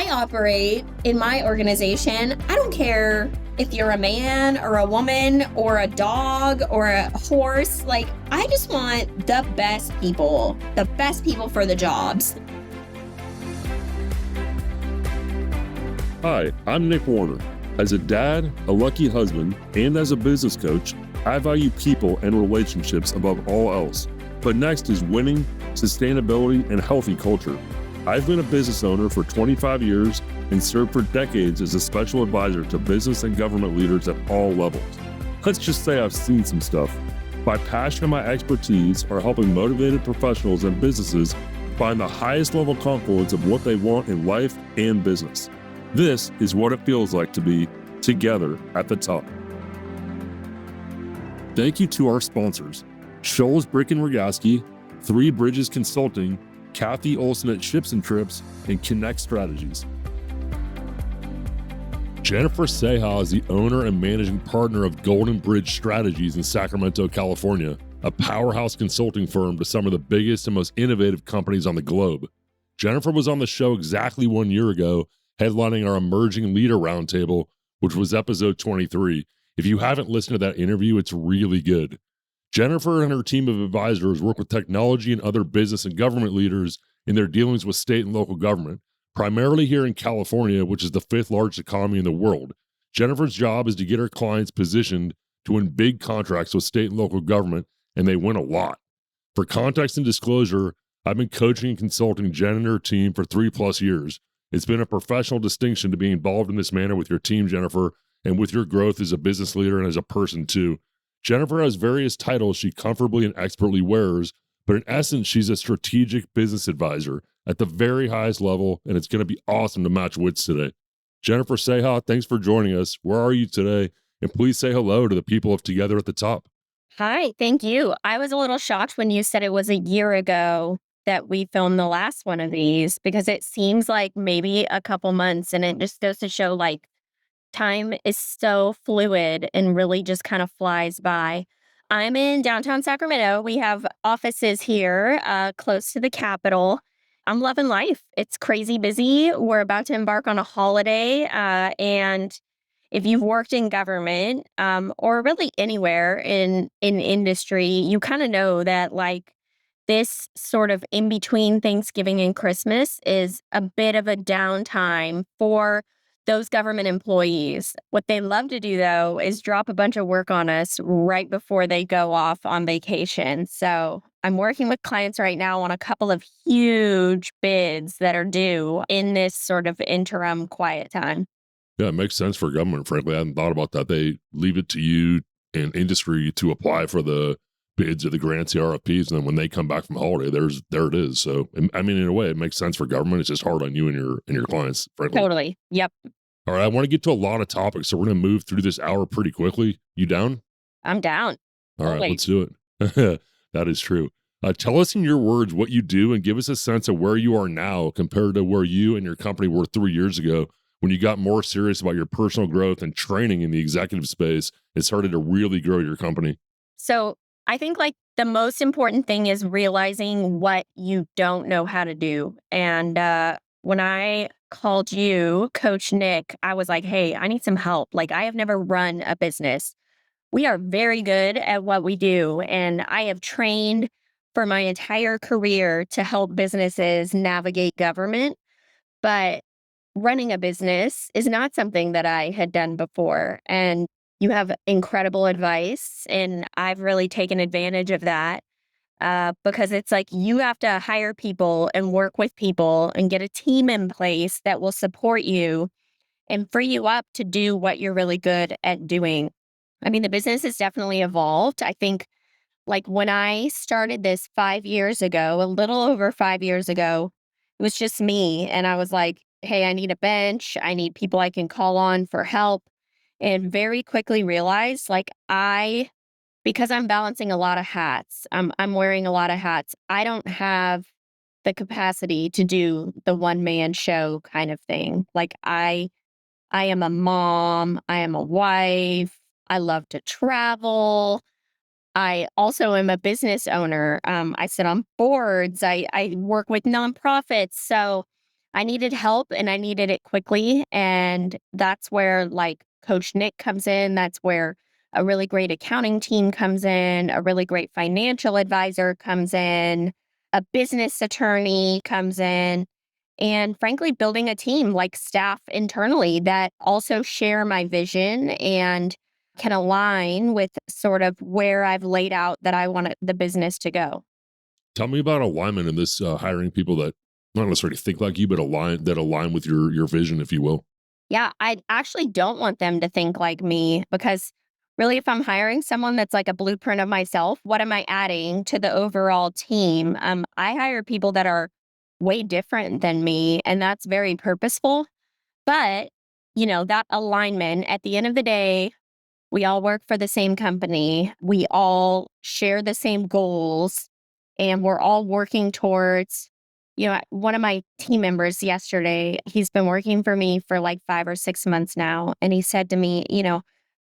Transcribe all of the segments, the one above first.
I operate in my organization, I don't care if you're a man or a woman or a dog or a horse. Like, I just want the best people for the jobs. Hi, I'm Nick Warner. As a dad, a lucky husband, and as a business coach, I value people and relationships above all else. But next is winning, sustainability, and healthy culture. I've been a business owner for 25 years and served for decades as a special advisor to business and government leaders at all levels. Let's just say I've seen some stuff. My passion and my expertise are helping motivated professionals and businesses find the highest level confluence of what they want in life and business. This is what it feels like to be together at the top. Thank you to our sponsors, Scholl's Brick and Rogaski, Three Bridges Consulting, Kathy Olson at Ships and Trips, and Connect Strategies. Jennifer Saha is the owner and managing partner of Golden Bridge Strategies in Sacramento, California, a powerhouse consulting firm to some of the biggest and most innovative companies on the globe. Jennifer was on the show exactly 1 year ago, headlining our Emerging Leader Roundtable, which was episode 23. If you haven't listened to that interview, it's really good. Jennifer and her team of advisors work with technology and other business and government leaders in their dealings with state and local government, primarily here in California, which is the 5th largest economy in the world. Jennifer's job is to get her clients positioned to win big contracts with state and local government, and they win a lot. For context and disclosure, I've been coaching and consulting Jen and her team for 3+ years. It's been a professional distinction to be involved in this manner with your team, Jennifer, and with your growth as a business leader and as a person too. Jennifer has various titles she comfortably and expertly wears, but in essence, she's a strategic business advisor at the very highest level, and it's going to be awesome to match wits today. Jennifer Saha, thanks for joining us. Where are you today? And please say hello to the people of Together at the Top. Hi, thank you. I was a little shocked when you said it was a year ago that we filmed the last one of these, because it seems like maybe a couple months, and it just goes to show like time is so fluid and really just kind of flies by. I'm in downtown Sacramento. We have offices here close to the Capitol. I'm loving life. It's crazy busy. We're about to embark on a holiday. And if you've worked in government or really anywhere in industry, you kind of know that like this sort of in between Thanksgiving and Christmas is a bit of a downtime for those government employees. What they love to do, though, is drop a bunch of work on us right before they go off on vacation. So I'm working with clients right now on a couple of huge bids that are due in this sort of interim quiet time. Yeah, it makes sense for government, frankly. I hadn't thought about that. They leave it to you and industry to apply for the bids or the grants, the RFPs, and then when they come back from holiday, there it is. So, I mean, in a way, it makes sense for government. It's just hard on you and your clients, frankly. Totally. Yep. All right, I want to get to a lot of topics, so we're going to move through this hour pretty quickly. You down? I'm down. All right, let's do it. That is true. Tell us in your words what you do and give us a sense of where you are now compared to where you and your company were 3 years ago when you got more serious about your personal growth and training in the executive space and started to really grow your company. So I think like the most important thing is realizing what you don't know how to do. And when I called you, Coach Nick, I was like, hey, I need some help. Like, I have never run a business. We are very good at what we do. And I have trained for my entire career to help businesses navigate government. But running a business is not something that I had done before. And you have incredible advice. And I've really taken advantage of that. Because it's like you have to hire people and work with people and get a team in place that will support you and free you up to do what you're really good at doing. I mean, the business has definitely evolved. I think like when I started this 5 years ago, a little over 5 years ago, it was just me. And I was like, hey, I need a bench. I need people I can call on for help. And very quickly realized like because I'm balancing a lot of hats, I'm wearing a lot of hats. I don't have the capacity to do the one-man show kind of thing. Like I am a mom, I am a wife, I love to travel. I also am a business owner. I sit on boards. I work with nonprofits. So I needed help and I needed it quickly. And that's where like Coach Nick comes in. That's where a really great accounting team comes in, a really great financial advisor comes in, a business attorney comes in, and frankly, building a team like staff internally that also share my vision and can align with sort of where I've laid out that I want the business to go. Tell me about alignment in this hiring people that not necessarily think like you, but align with your vision, if you will. Yeah, I actually don't want them to think like me because really, if I'm hiring someone that's like a blueprint of myself, what am I adding to the overall team? I hire people that are way different than me, and that's very purposeful. But, that alignment at the end of the day, we all work for the same company. We all share the same goals and we're all working towards, one of my team members yesterday, he's been working for me for like 5 or 6 months now. And he said to me,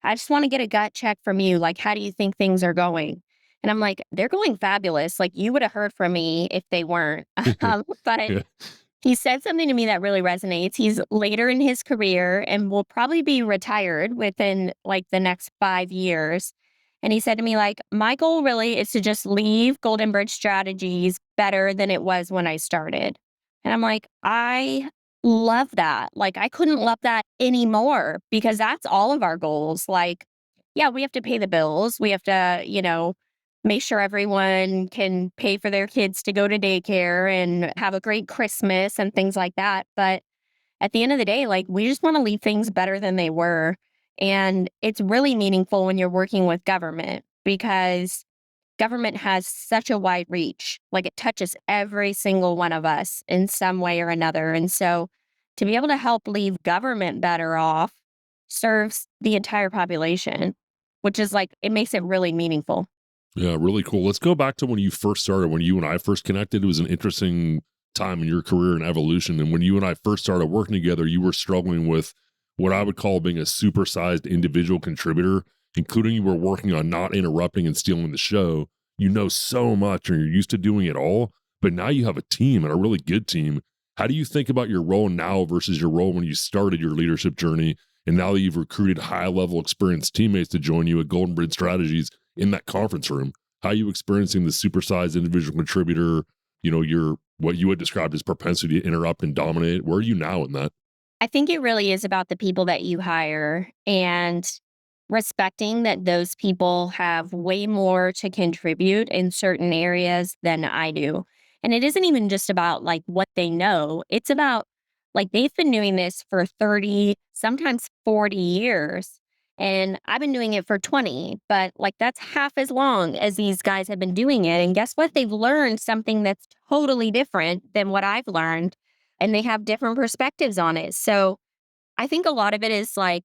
I just want to get a gut check from you. Like, how do you think things are going? And I'm like, they're going fabulous. Like, you would have heard from me if they weren't. But Yeah. he said something to me that really resonates. He's later in his career and will probably be retired within like the next 5 years. And he said to me, like, my goal really is to just leave Golden Bridge Strategies better than it was when I started. And I'm like, I love that. Like, I couldn't love that anymore because that's all of our goals. Like, yeah, we have to pay the bills. We have to, make sure everyone can pay for their kids to go to daycare and have a great Christmas and things like that. But at the end of the day, like we just want to leave things better than they were. And it's really meaningful when you're working with government because government has such a wide reach. Like it touches every single one of us in some way or another. And so to be able to help leave government better off serves the entire population, which is like, it makes it really meaningful. Yeah, really cool. Let's go back to when you first started, when you and I first connected. It was an interesting time in your career and evolution. And when you and I first started working together, you were struggling with what I would call being a supersized individual contributor, including you were working on not interrupting and stealing the show. You know so much and you're used to doing it all, but now you have a team and a really good team. How do you think about your role now versus your role when you started your leadership journey? And now that you've recruited high level experienced teammates to join you at Golden Bridge Strategies in that conference room, how are you experiencing the supersized individual contributor, your what you would describe as propensity to interrupt and dominate? Where are you now in that? I think it really is about the people that you hire and respecting that those people have way more to contribute in certain areas than I do. And it isn't even just about like what they know, it's about like they've been doing this for 30, sometimes 40 years. And I've been doing it for 20, but like that's half as long as these guys have been doing it. And guess what? They've learned something that's totally different than what I've learned and they have different perspectives on it. So I think a lot of it is like,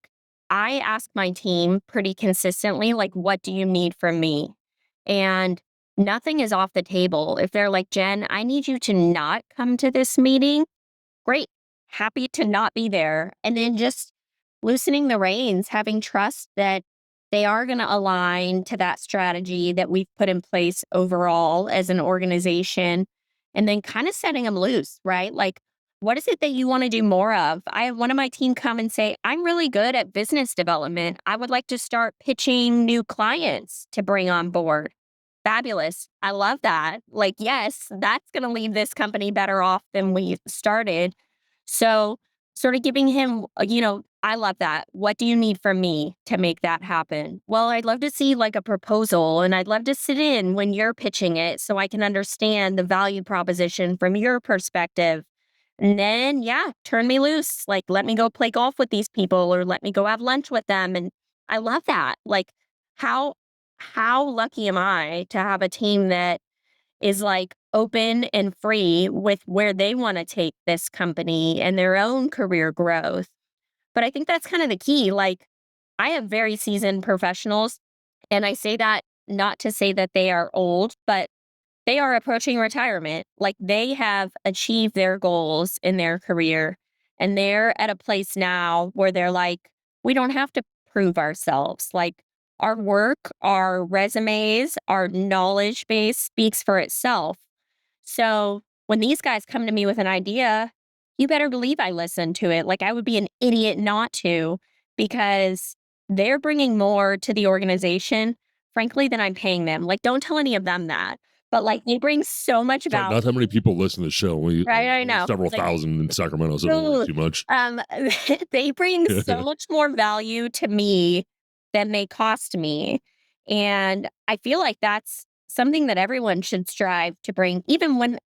I ask my team pretty consistently, like, what do you need from me? And nothing is off the table. If they're like, Jen, I need you to not come to this meeting, great. Happy to not be there. And then just loosening the reins, having trust that they are going to align to that strategy that we've put in place overall as an organization. And then kind of setting them loose, right? Like, what is it that you want to do more of? I have one of my team come and say, I'm really good at business development. I would like to start pitching new clients to bring on board. Fabulous. I love that. Like, yes, that's going to leave this company better off than we started. So, sort of giving him, I love that. What do you need from me to make that happen? Well, I'd love to see like a proposal and I'd love to sit in when you're pitching it so I can understand the value proposition from your perspective. And then, yeah, turn me loose. Like, let me go play golf with these people or let me go have lunch with them. And I love that. Like, how how lucky am I to have a team that is like open and free with where they want to take this company and their own career growth. But I think that's kind of the key. Like, I have very seasoned professionals, and I say that not to say that they are old, but they are approaching retirement. Like they have achieved their goals in their career and they're at a place now where they're like, we don't have to prove ourselves. Like our work, our resumes, our knowledge base speaks for itself. So when these guys come to me with an idea, you better believe I listen to it. Like, I would be an idiot not to, because they're bringing more to the organization, frankly, than I'm paying them. Like, don't tell any of them that, but, like, they bring so much It's like value. not that many people listen to the show. Right, I Only know. several Like, thousand in Sacramento, so don't worry ugh, too much. um, they bring so much more value to me than they cost me, and I feel like that's something that everyone should strive to bring, even when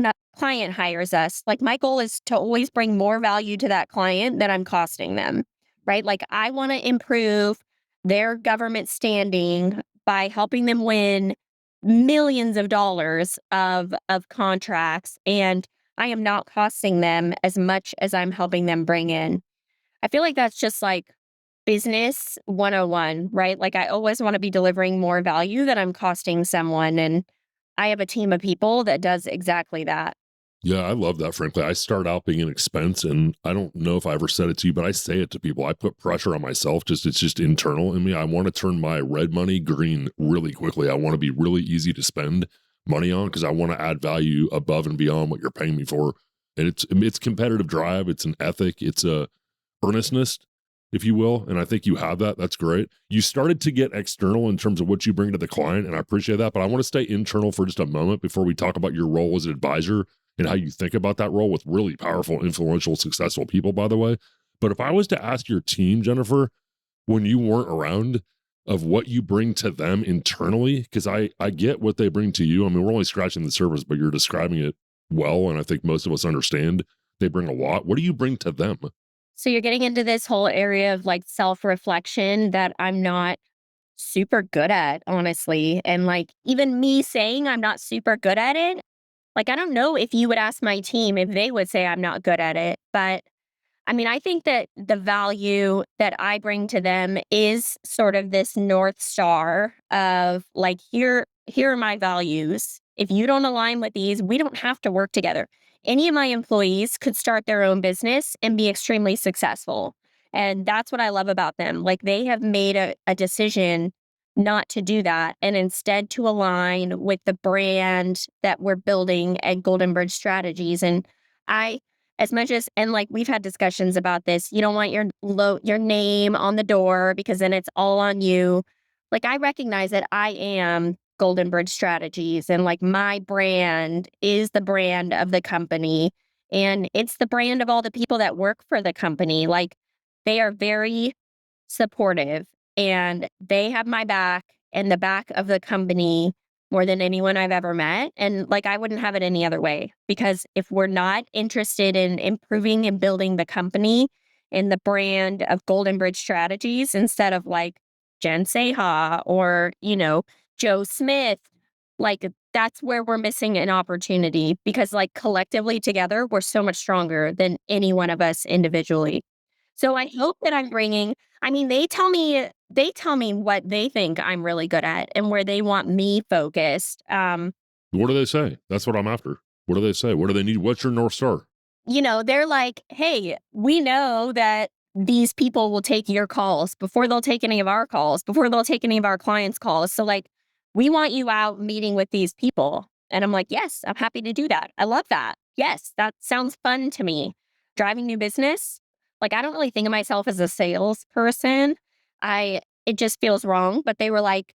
a client hires us. Like, my goal is to always bring more value to that client than I'm costing them, right? Like, I wanna improve their government standing by helping them win millions of dollars of contracts, and I am not costing them as much as I'm helping them bring in. I feel like that's just like business 101, right? Like, I always want to be delivering more value than I'm costing someone. And I have a team of people that does exactly that. Yeah, I love that, frankly. I start out being an expense, and I don't know if I ever said it to you, but I say it to people. I put pressure on myself. It's just internal in me. I want to turn my red money green really quickly. I want to be really easy to spend money on because I want to add value above and beyond what you're paying me for. And it's competitive drive. It's an ethic. It's a earnestness, if you will. And I think you have that. That's great. You started to get external in terms of what you bring to the client, and I appreciate that. But I want to stay internal for just a moment before we talk about your role as an advisor and how you think about that role with really powerful, influential, successful people, by the way. But if I was to ask your team, Jennifer, when you weren't around, of what you bring to them internally, because I get what they bring to you. I mean, we're only scratching the surface, but you're describing it well. And I think most of us understand they bring a lot. What do you bring to them? So you're getting into this whole area of like self reflection that I'm not super good at, honestly. And like, even me saying I'm not super good at it, like, I don't know if you would ask my team if they would say I'm not good at it, but I mean, I think that the value that I bring to them is sort of this North Star of like, here are my values. If you don't align with these, we don't have to work together. Any of my employees could start their own business and be extremely successful. And that's what I love about them. Like, they have made a decision not to do that and instead to align with the brand that we're building at Golden Bridge Strategies. And I as much as, and like, we've had discussions about this, you don't want your name on the door because then it's all on you. Like, I recognize that I am Golden Bridge Strategies, and like, my brand is the brand of the company, and it's the brand of all the people that work for the company. Like, they are very supportive, and they have my back and the back of the company more than anyone I've ever met. And like, I wouldn't have it any other way, because if we're not interested in improving and building the company and the brand of Golden Bridge Strategies instead of like Jen Saha or, Joe Smith, like, that's where we're missing an opportunity, because like, collectively together, we're so much stronger than any one of us individually. So I hope that I'm bringing, I mean, they tell me what they think I'm really good at and where they want me focused. What do they say? That's what I'm after. What do they say? What do they need? What's your North Star? They're like, "Hey, we know that these people will take your calls before they'll take any of our calls, before they'll take any of our clients' calls. So like, we want you out meeting with these people." And I'm like, "Yes, I'm happy to do that. I love that. Yes, that sounds fun to me." Driving new business, like, I don't really think of myself as a salesperson. It just feels wrong, but they were like,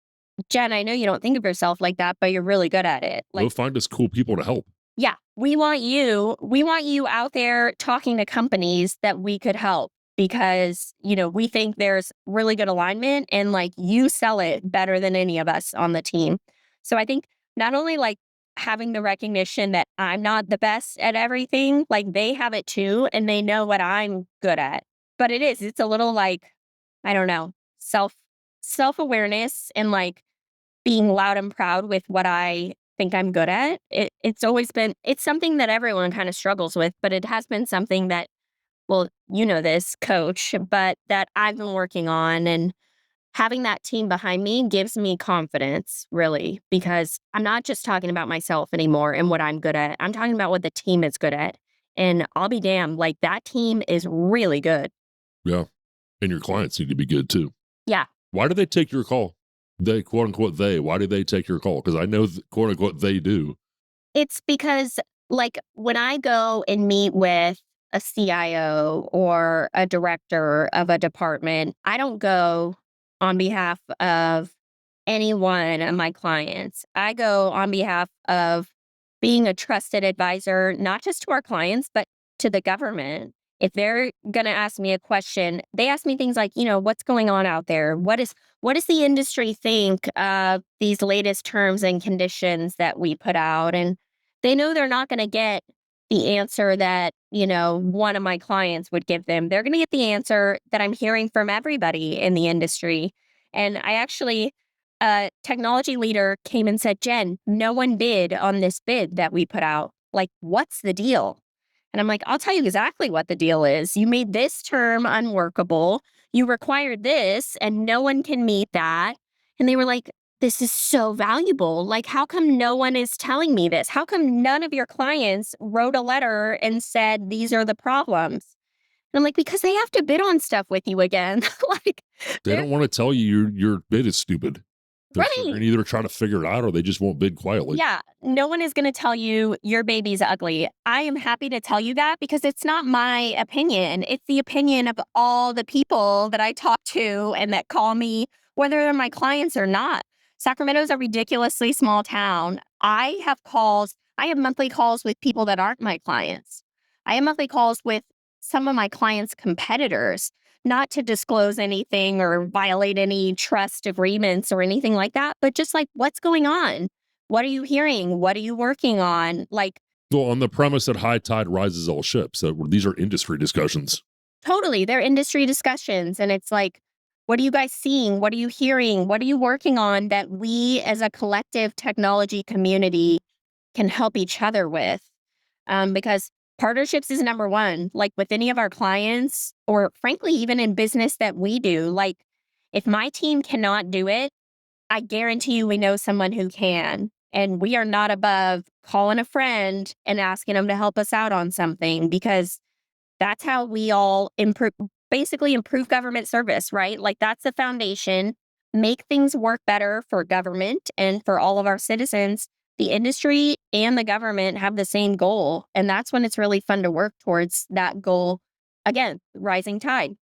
"Jen, I know you don't think of yourself like that, but you're really good at it." Go Like, find us cool people to help. yeah, we want you out there talking to companies that we could help, because, we think there's really good alignment, and like, you sell it better than any of us on the team. So I think not only like having the recognition that I'm not the best at everything, like, they have it too, and they know what I'm good at. But it's a little like, I don't know, self-awareness, and like, being loud and proud with what I think I'm good at. It's something that everyone kind of struggles with, but it has been something that, well, this, coach, but that I've been working on, and having that team behind me gives me confidence, really, because I'm not just talking about myself anymore and what I'm good at. I'm talking about what the team is good at. And I'll be damned, like, that team is really good. Yeah. And your clients need to be good too. Yeah. Why do they take your call? They, quote unquote, why do they take your call? Because I know, quote unquote, they do. It's because, like, when I go and meet with a CIO or a director of a department. I don't go on behalf of any one of my clients. I go on behalf of being a trusted advisor, not just to our clients, but to the government. If they're going to ask me a question, they ask me things like, what's going on out there? What does the industry think of these latest terms and conditions that we put out? And they know they're not going to get the answer that, one of my clients would give them. They're going to get the answer that I'm hearing from everybody in the industry. And I actually, a technology leader came and said, Jen, no one bid on this bid that we put out. Like, what's the deal? And I'm like, I'll tell you exactly what the deal is. You made this term unworkable. You required this, and no one can meet that. And they were like, this is so valuable. Like, how come no one is telling me this? How come none of your clients wrote a letter and said, these are the problems? And I'm like, because they have to bid on stuff with you again. Like, They they're don't want to tell you your bid is stupid. They're right. going to either try to figure it out or they just won't bid quietly. Yeah, no one is going to tell you your baby's ugly. I am happy to tell you that because it's not my opinion. It's the opinion of all the people that I talk to and that call me, whether they're my clients or not. Sacramento is a ridiculously small town. I have monthly calls with people that aren't my clients. I have monthly calls with some of my clients' competitors, not to disclose anything or violate any trust agreements or anything like that, but just like, what's going on? What are you hearing? What are you working on? Like, Well, on the premise that high tide rises all ships, these are industry discussions. totally, they're industry discussions. And it's like, what are you guys seeing? What are you hearing? What are you working on that we as a collective technology community can help each other with? Because partnerships is number one, like with any of our clients, or frankly, even in business that we do. Like, if my team cannot do it, I guarantee you we know someone who can. And we are not above calling a friend and asking them to help us out on something because that's how we all improve government service, right? Like, that's the foundation. Make things work better for government and for all of our citizens. The industry and the government have the same goal. And that's when it's really fun to work towards that goal. Again, rising tide.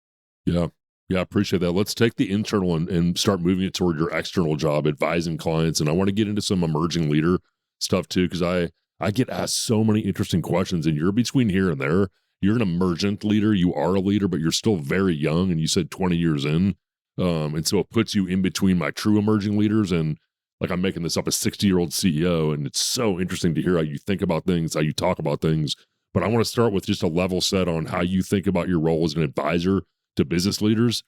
Yeah. Yeah, I appreciate that. Let's take the internal and start moving it toward your external job, advising clients. And I want to get into some emerging leader stuff too, because I get asked so many interesting questions, and you're between here and there. You're an emergent leader. You are a leader, but you're still very young, and you said 20 years in. And so it puts you in between my true emerging leaders and, like, I'm making this up, a 60-year-old CEO. And it's so interesting to hear how you think about things, how you talk about things. But I want to start with just a level set on how you think about your role as an advisor to business leaders.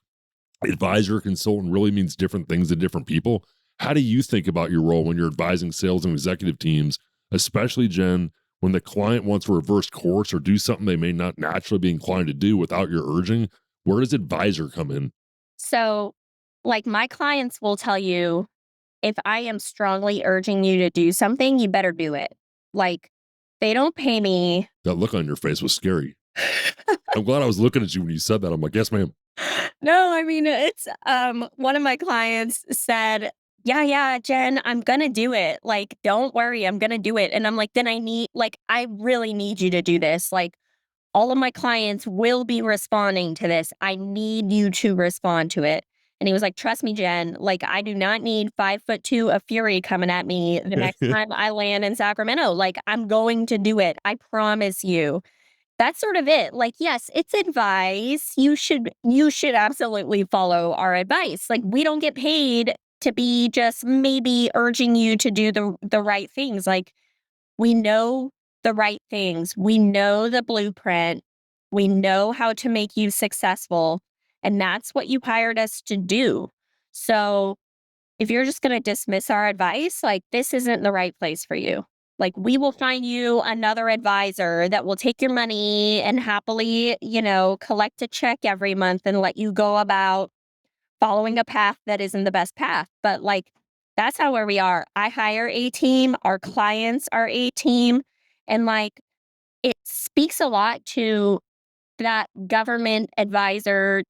Advisor, consultant really means different things to different people. How do you think about your role when you're advising sales and executive teams, especially, Jen, when the client wants to reverse course or do something they may not naturally be inclined to do without your urging? Where does advisor come in? So, like, my clients will tell you, if I am strongly urging you to do something, you better do it. Like, they don't pay me. That look on your face was scary. I'm glad I was looking at you when you said that. I'm like, yes, ma'am. No, I mean, it's one of my clients said, "Yeah, yeah, Jen, I'm going to do it. Like, don't worry, I'm going to do it." And I'm like, "Then I really need you to do this. Like, all of my clients will be responding to this. I need you to respond to it." And he was like, "Trust me, Jen, like, I do not need 5'2" of fury coming at me the next time I land in Sacramento. Like, I'm going to do it. I promise you." That's sort of it. Like, yes, it's advice. You should absolutely follow our advice. Like, we don't get paid to be just maybe urging you to do the right things. Like, we know the right things. We know the blueprint. We know how to make you successful. And that's what you hired us to do. So if you're just going to dismiss our advice, like, this isn't the right place for you. Like, we will find you another advisor that will take your money and happily, collect a check every month and let you go about following a path that isn't the best path. But like, that's how where we are. I hire a team, our clients are a team. And like, it speaks a lot to that government advisor,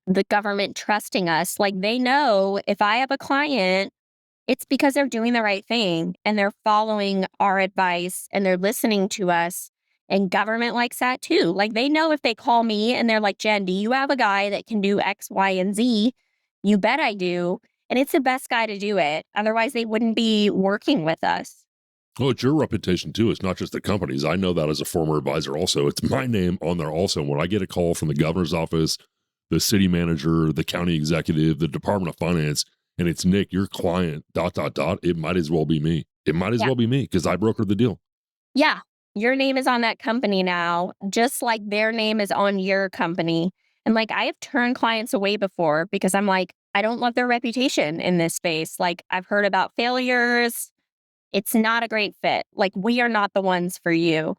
the government trusting us. Like, they know if I have a client, it's because they're doing the right thing and they're following our advice and they're listening to us. And government likes that too. Like they know if they call me and they're like, Jen, do you have a guy that can do X, Y, and Z? You bet I do. And it's the best guy to do it. Otherwise, they wouldn't be working with us. Oh, it's your reputation too. It's not just the companies. I know that as a former advisor also. It's my name on there also. When I get a call from the governor's office, the city manager, the county executive, the Department of Finance, and it's Nick, your client, dot, dot, dot, it might as well be me. It might as Yeah. well be me because I brokered the deal. Yeah. Your name is on that company now, just like their name is on your company. And like I have turned clients away before because I'm like, I don't love their reputation in this space. Like I've heard about failures. It's not a great fit. Like we are not the ones for you.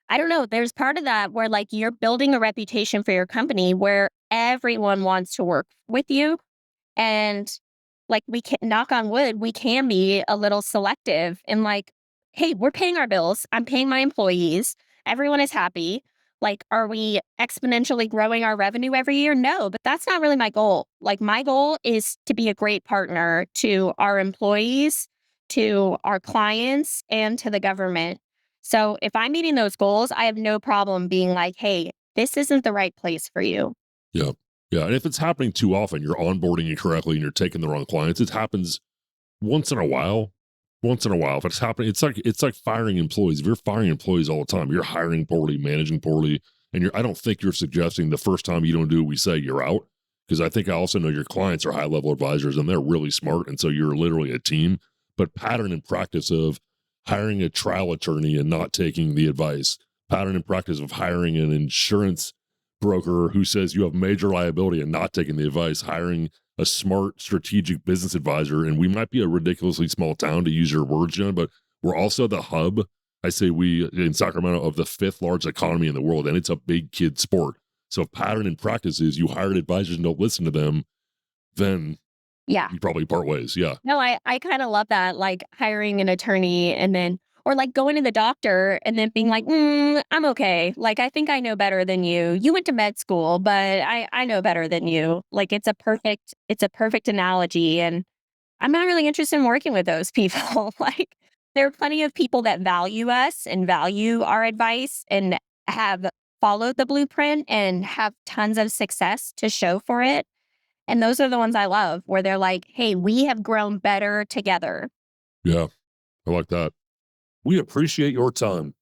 I don't know. There's part of that where like you're building a reputation for your company where everyone wants to work with you. And like we can knock on wood, we can be a little selective and like, hey, we're paying our bills. I'm paying my employees. Everyone is happy. Like, are we exponentially growing our revenue every year? No, but that's not really my goal. Like, my goal is to be a great partner to our employees, to our clients, and to the government. So, if I'm meeting those goals, I have no problem being like, hey, this isn't the right place for you. Yeah. Yeah. And if it's happening too often, you're onboarding incorrectly and you're taking the wrong clients. It happens once in a while. Once in a while. If it's happening, it's like firing employees. If you're firing employees all the time, you're hiring poorly, managing poorly, and I don't think you're suggesting the first time you don't do what we say, you're out. Because I think I also know your clients are high level advisors and they're really smart. And so you're literally a team. But pattern and practice of hiring a trial attorney and not taking the advice, pattern and practice of hiring an insurance broker who says you have major liability and not taking the advice, hiring a smart strategic business advisor. And we might be a ridiculously small town, to use your words, Jen, but we're also the hub. I say we in Sacramento of the fifth largest economy in the world, and it's a big kid sport. So if pattern and practice is you hired advisors and don't listen to them, then Yeah. you probably part ways. Yeah. No, I kinda love that, like, hiring an attorney and then or, like, going to the doctor and then being like, I'm okay. Like, I think I know better than you. You went to med school, but I know better than you." Like, it's a perfect analogy, and I'm not really interested in working with those people. Like, there are plenty of people that value us and value our advice and have followed the blueprint and have tons of success to show for it. And those are the ones I love where they're like, "Hey, we have grown better together." Yeah. I like that. We appreciate your time.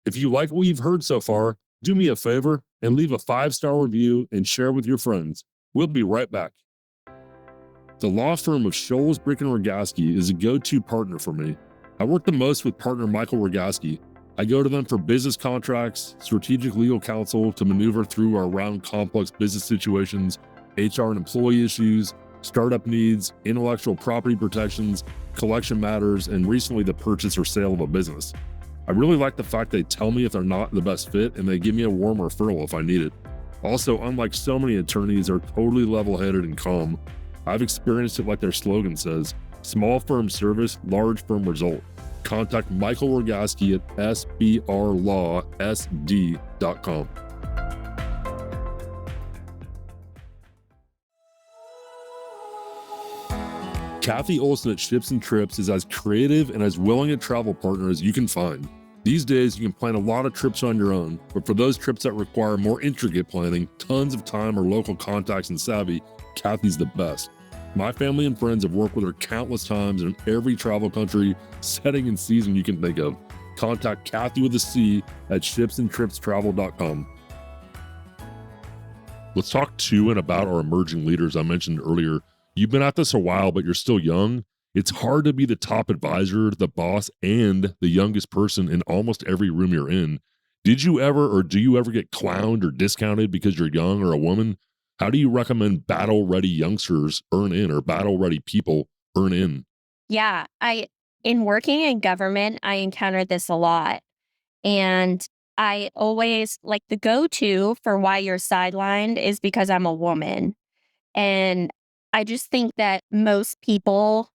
If you like what you've heard so far, do me a favor and leave a 5-star review and share with your friends. We'll be right back. The law firm of Scholes, Brick, and Rogaski is a go-to partner for me. I work the most with partner Michael Rogaski. I go to them for business contracts, strategic legal counsel to maneuver through or around complex business situations, HR and employee issues, startup needs, intellectual property protections, collection matters, and recently the purchase or sale of a business. I really like the fact they tell me if they're not the best fit and they give me a warm referral if I need it. Also, unlike so many attorneys, are totally level-headed and calm. I've experienced it like their slogan says, small firm service, large firm result. Contact Michael Rogaski at sbrlawsd.com. Kathy Olson at Ships and Trips is as creative and as willing a travel partner as you can find. These days, you can plan a lot of trips on your own, but for those trips that require more intricate planning, tons of time, or local contacts and savvy, Kathy's the best. My family and friends have worked with her countless times in every travel country, setting, and season you can think of. Contact Kathy with a C at shipsandtripstravel.com. Let's talk to and about our emerging leaders I mentioned earlier. You've been at this a while, but you're still young. It's hard to be the top advisor, the boss, and the youngest person in almost every room you're in. Did you ever or do you ever get clowned or discounted because you're young or a woman? How do you recommend battle-ready youngsters earn in or battle-ready people earn in? Yeah, in working in government, I encountered this a lot. And I always like the go-to for why you're sidelined is because I'm a woman. And I just think that most people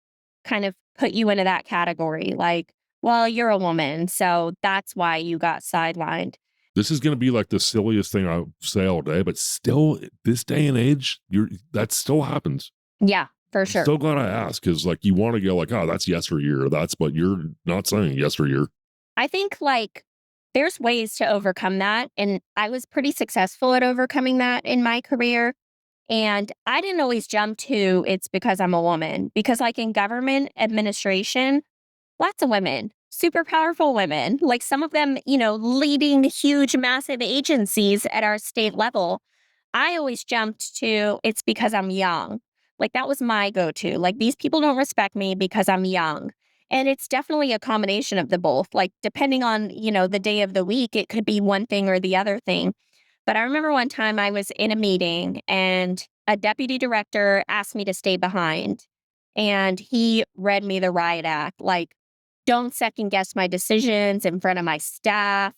kind of put you into that category. Like, well, you're a woman, so that's why you got sidelined. This is going to be like the silliest thing I say all day, but still, this day and age, that still happens. Yeah, for I'm sure. so glad I asked because, like, you want to go like, oh, that's yesteryear. That's, but you're not saying yesteryear. I think like there's ways to overcome that. And I was pretty successful at overcoming that in my career. And I didn't always jump to it's because I'm a woman, because like in government administration, lots of women, super powerful women, like some of them, leading huge, massive agencies at our state level. I always jumped to it's because I'm young. Like that was my go to. Like these people don't respect me because I'm young. And it's definitely a combination of the both. Like depending on, the day of the week, it could be one thing or the other thing. But I remember one time I was in a meeting and a deputy director asked me to stay behind. And he read me the riot act like, don't second guess my decisions in front of my staff.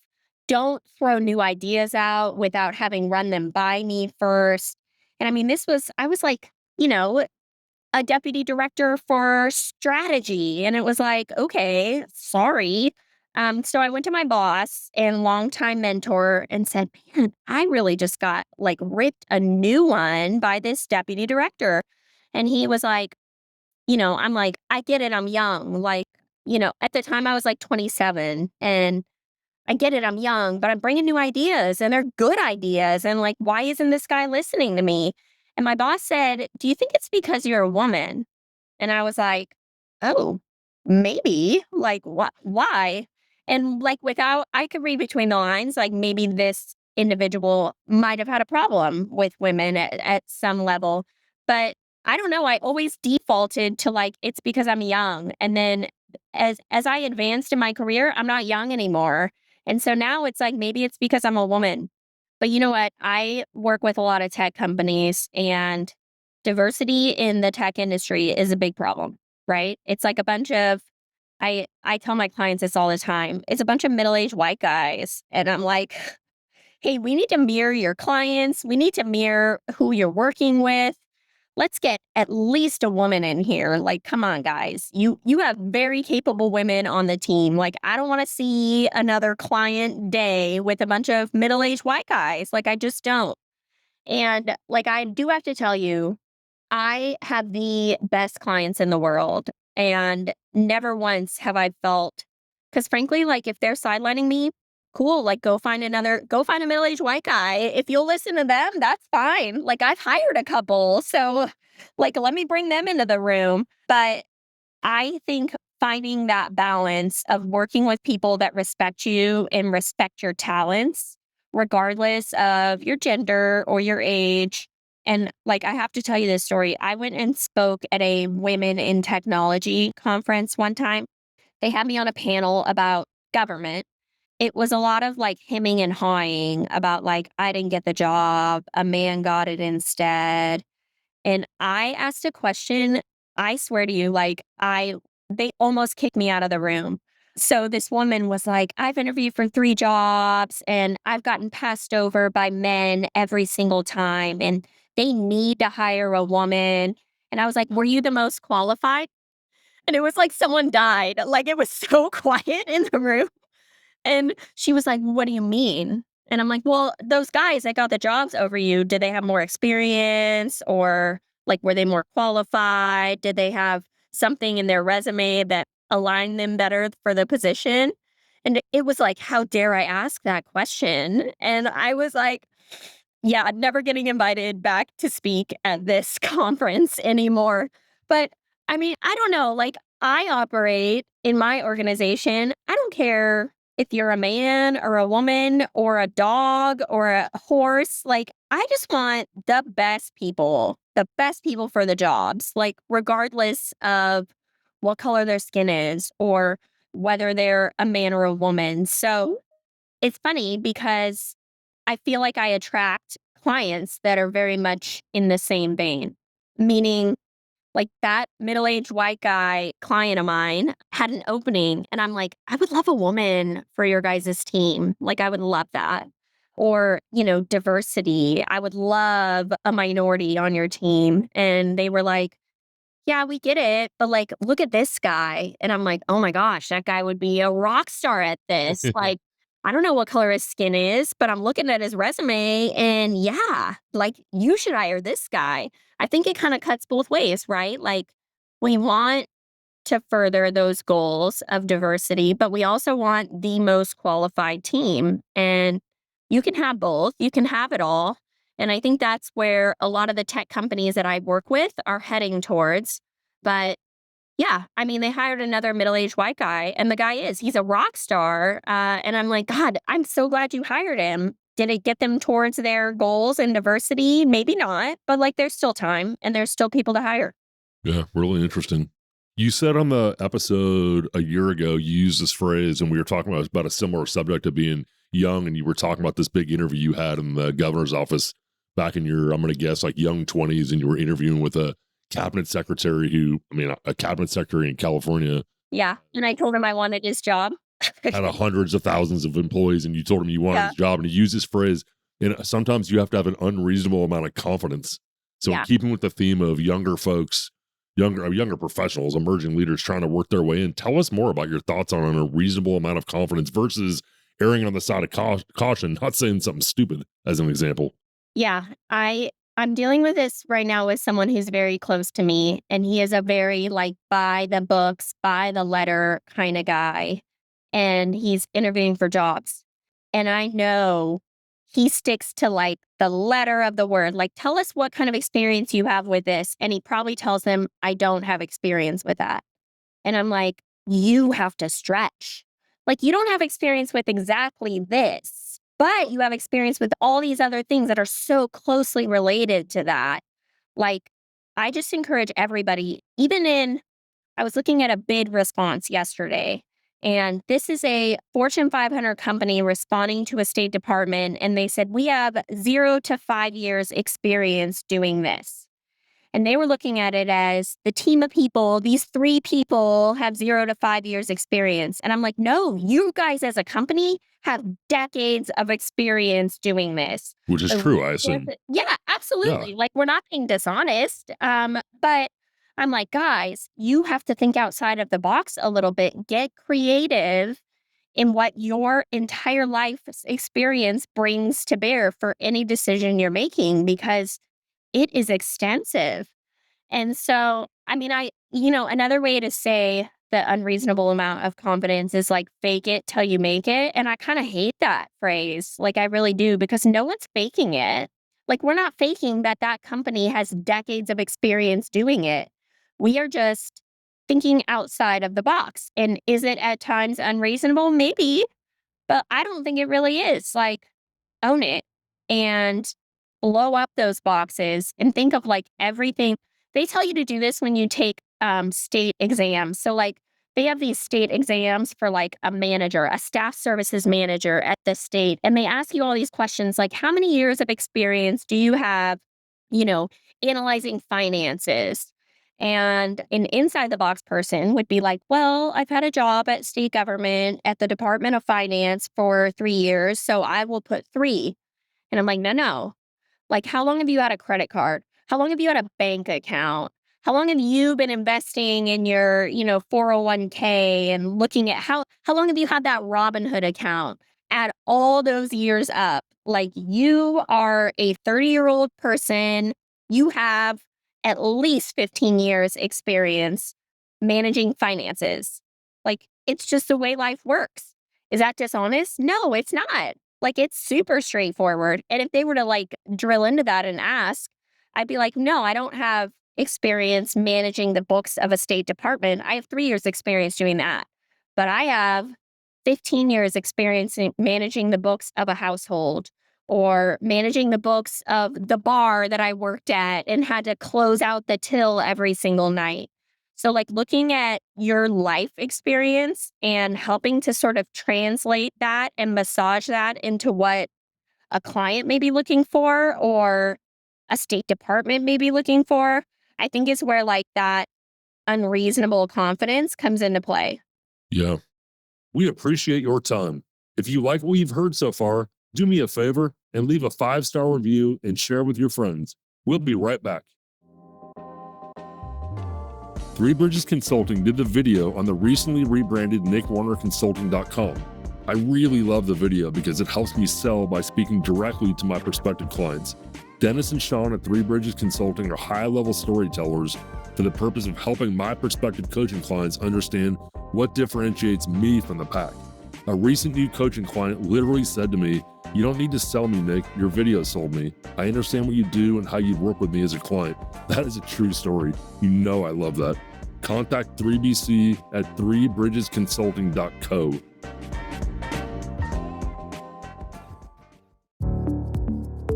Don't throw new ideas out without having run them by me first. And I mean, I was like, a deputy director for strategy. And it was like, okay, sorry. So I went to my boss and longtime mentor and said, man, I really just got like ripped a new one by this deputy director. And he was like, I'm like, I get it. I'm young. Like, at the time I was like 27 and I get it. I'm young, but I'm bringing new ideas and they're good ideas. And like, why isn't this guy listening to me? And my boss said, do you think it's because you're a woman? And I was like, "Oh, maybe. Like, what? Why?" And like, without, I could read between the lines. Like, maybe this individual might have had a problem with women at some level, but I don't know. I always defaulted to like it's because I'm young, and then as I advanced in my career, I'm not young anymore, and so now it's like maybe it's because I'm a woman. But you know what? I work with a lot of tech companies, and diversity in the tech industry is a big problem, right? It's like a bunch of I tell my clients this all the time. It's a bunch of middle-aged white guys. And I'm like, hey, we need to mirror your clients. We need to mirror who you're working with. Let's get at least a woman in here. Like, come on, guys. You have very capable women on the team. Like, I don't want to see another client day with a bunch of middle-aged white guys. Like, I just don't. And like I do have to tell you, I have the best clients in the world, and never once have I felt because frankly, like if they're sidelining me, cool, like go find a middle-aged white guy. If you'll listen to them, that's fine. Like I've hired a couple. So like let me bring them into the room. But I think finding that balance of working with people that respect you and respect your talents, regardless of your gender or your age. And like, I have to tell you this story. I went and spoke at a women in technology conference one time. They had me on a panel about government. It was a lot of like hemming and hawing about like, I didn't get the job, a man got it instead, and I asked a question, I swear to you, like, they almost kicked me out of the room. So this woman was like, I've interviewed for 3 jobs and I've gotten passed over by men every single time, and they need to hire a woman. And I was like, were you the most qualified? And it was like someone died. Like, it was so quiet in the room. And she was like, "What do you mean?" And I'm like, "Well, those guys that got the jobs over you, did they have more experience or like were they more qualified? Did they have something in their resume that aligned them better for the position?" And it was like, "How dare I ask that question?" And I was like, yeah, never getting invited back to speak at this conference anymore. But I mean, I don't know. Like, I operate in my organization. I don't care if you're a man or a woman or a dog or a horse. Like, I just want the best people for the jobs, like, regardless of what color their skin is or whether they're a man or a woman. So it's funny because I feel like I attract clients that are very much in the same vein, meaning like that middle-aged white guy client of mine had an opening and I'm like, I would love a woman for your guys' team. Like I would love that. Or, diversity. I would love a minority on your team. And they were like, yeah, we get it, but, like, look at this guy, and I'm like, "Oh my gosh, that guy would be a rock star at this." Like, I don't know what color his skin is, but I'm looking at his resume and yeah, like, you should hire this guy. I think it kinda cuts both ways, right? Like, we want to further those goals of diversity, but we also want the most qualified team. And you can have both, you can have it all. And I think that's where a lot of the tech companies that I work with are heading towards. But yeah, I mean, they hired another middle-aged white guy, and the guy he's a rock star. And I'm like, God, I'm so glad you hired him. Did it get them towards their goals and diversity? Maybe not, but like there's still time and there's still people to hire. Yeah, really interesting. You said on the episode a year ago, you used this phrase, and we were talking about a similar subject of being young, and you were talking about this big interview you had in the governor's office back in your, I'm going to guess, like young 20s, and you were interviewing with a cabinet secretary a cabinet secretary in California Yeah. And I told him I wanted his job. had hundreds of thousands of employees, and you told him you wanted Yeah. his job, and he used this phrase, and sometimes you have to have an unreasonable amount of confidence. So in Yeah. keeping with the theme of younger folks, younger professionals, emerging leaders trying to work their way in, tell us more about your thoughts on a reasonable amount of confidence versus erring on the side of caution, not saying something stupid, as an example. Yeah. I'm dealing with this right now with someone who's very close to me, and he is a very like by the books, by the letter kind of guy. And he's interviewing for jobs. And I know he sticks to like the letter of the word. Like, tell us what kind of experience you have with this. And he probably tells them, I don't have experience with that. And I'm like, you have to stretch. Like, you don't have experience with exactly this, but you have experience with all these other things that are so closely related to that. Like, I just encourage everybody, I was looking at a bid response yesterday, and this is a Fortune 500 company responding to a State Department, and they said, we have 0 to 5 years experience doing this. And they were looking at it as the team of people, these 3 people have 0 to 5 years experience. And I'm like, no, you guys as a company have decades of experience doing this. Which is The true, I assume. Yeah, Yeah. absolutely. Like, we're not being dishonest. But I'm like, guys, you have to think outside of the box a little bit, get creative in what your entire life experience brings to bear for any decision you're making, because it is extensive. And so, I mean, another way to say the unreasonable amount of confidence is like fake it till you make it. And I kind of hate that phrase. Like, I really do, because no one's faking it. Like, we're not faking that that company has decades of experience doing it. We are just thinking outside of the box. And is it at times unreasonable? Maybe, but I don't think it really is. Like, own it and blow up those boxes and think of like everything. They tell you to do this when you take state exams. So, like, they have these state exams for like a manager, a staff services manager at the state. And they ask you all these questions like, how many years of experience do you have, you know, analyzing finances? And an inside the box person would be like, well, I've had a job at state government at the Department of Finance for 3 years. So I will put 3. And I'm like, no, no. Like, how long have you had a credit card? How long have you had a bank account? How long have you been investing in your, 401k and looking at how long have you had that Robinhood account? Add all those years up. Like, you are a 30-year-old person. You have at least 15 years experience managing finances. Like, it's just the way life works. Is that dishonest? No, it's not. Like, it's super straightforward. And if they were to like drill into that and ask, I'd be like, no, I don't have experience managing the books of a state department. I have 3 years experience doing that. But I have 15 years experience in managing the books of a household, or managing the books of the bar that I worked at and had to close out the till every single night. So, like, looking at your life experience and helping to sort of translate that and massage that into what a client may be looking for or a state department may be looking for, I think is where like that unreasonable confidence comes into play. Yeah. We appreciate your time. If you like what you've heard so far, do me a favor and leave a 5-star review and share with your friends. We'll be right back. Three Bridges Consulting did the video on the recently rebranded nickwarnerconsulting.com. I really love the video because it helps me sell by speaking directly to my prospective clients. Dennis and Sean at Three Bridges Consulting are high-level storytellers for the purpose of helping my prospective coaching clients understand what differentiates me from the pack. A recent new coaching client literally said to me, "You don't need to sell me, Nick. Your video sold me. I understand what you do and how you'd work with me as a client." That is a true story. You know I love that. Contact 3BC at threebridgesconsulting.co.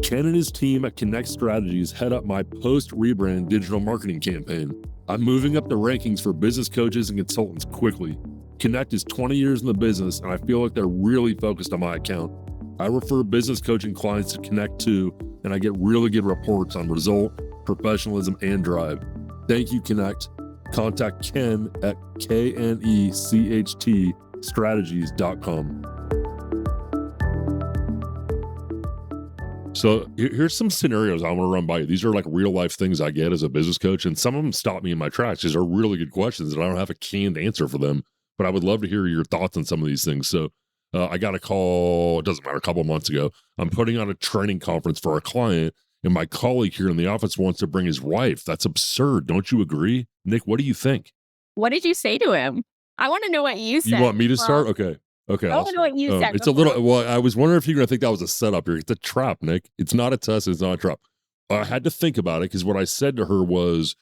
Ken and his team at Connect Strategies head up my post-rebrand digital marketing campaign. I'm moving up the rankings for business coaches and consultants quickly. Connect is 20 years in the business, and I feel like they're really focused on my account. I refer business coaching clients to Connect too, and I get really good reports on result, professionalism, and drive. Thank you, Connect. Contact Ken at KNECHT So here's some scenarios I want to run by you. These are like real life things I get as a business coach, and some of them stop me in my tracks. These are really good questions, and I don't have a canned answer for them, but I would love to hear your thoughts on some of these things. So I got a call, it doesn't matter, a couple of months ago. I'm putting on a training conference for a client, and my colleague here in the office wants to bring his wife. That's absurd. Don't you agree? Nick, what do you think? What did you say to him? I want to know what you You said. want me to start? Okay. Okay, I want to know what you said. it's a little. Well, I was wondering if you're going to think that was a setup here. It's a trap, Nick. It's not a test. It's not a trap. I had to think about it because what I said to her was,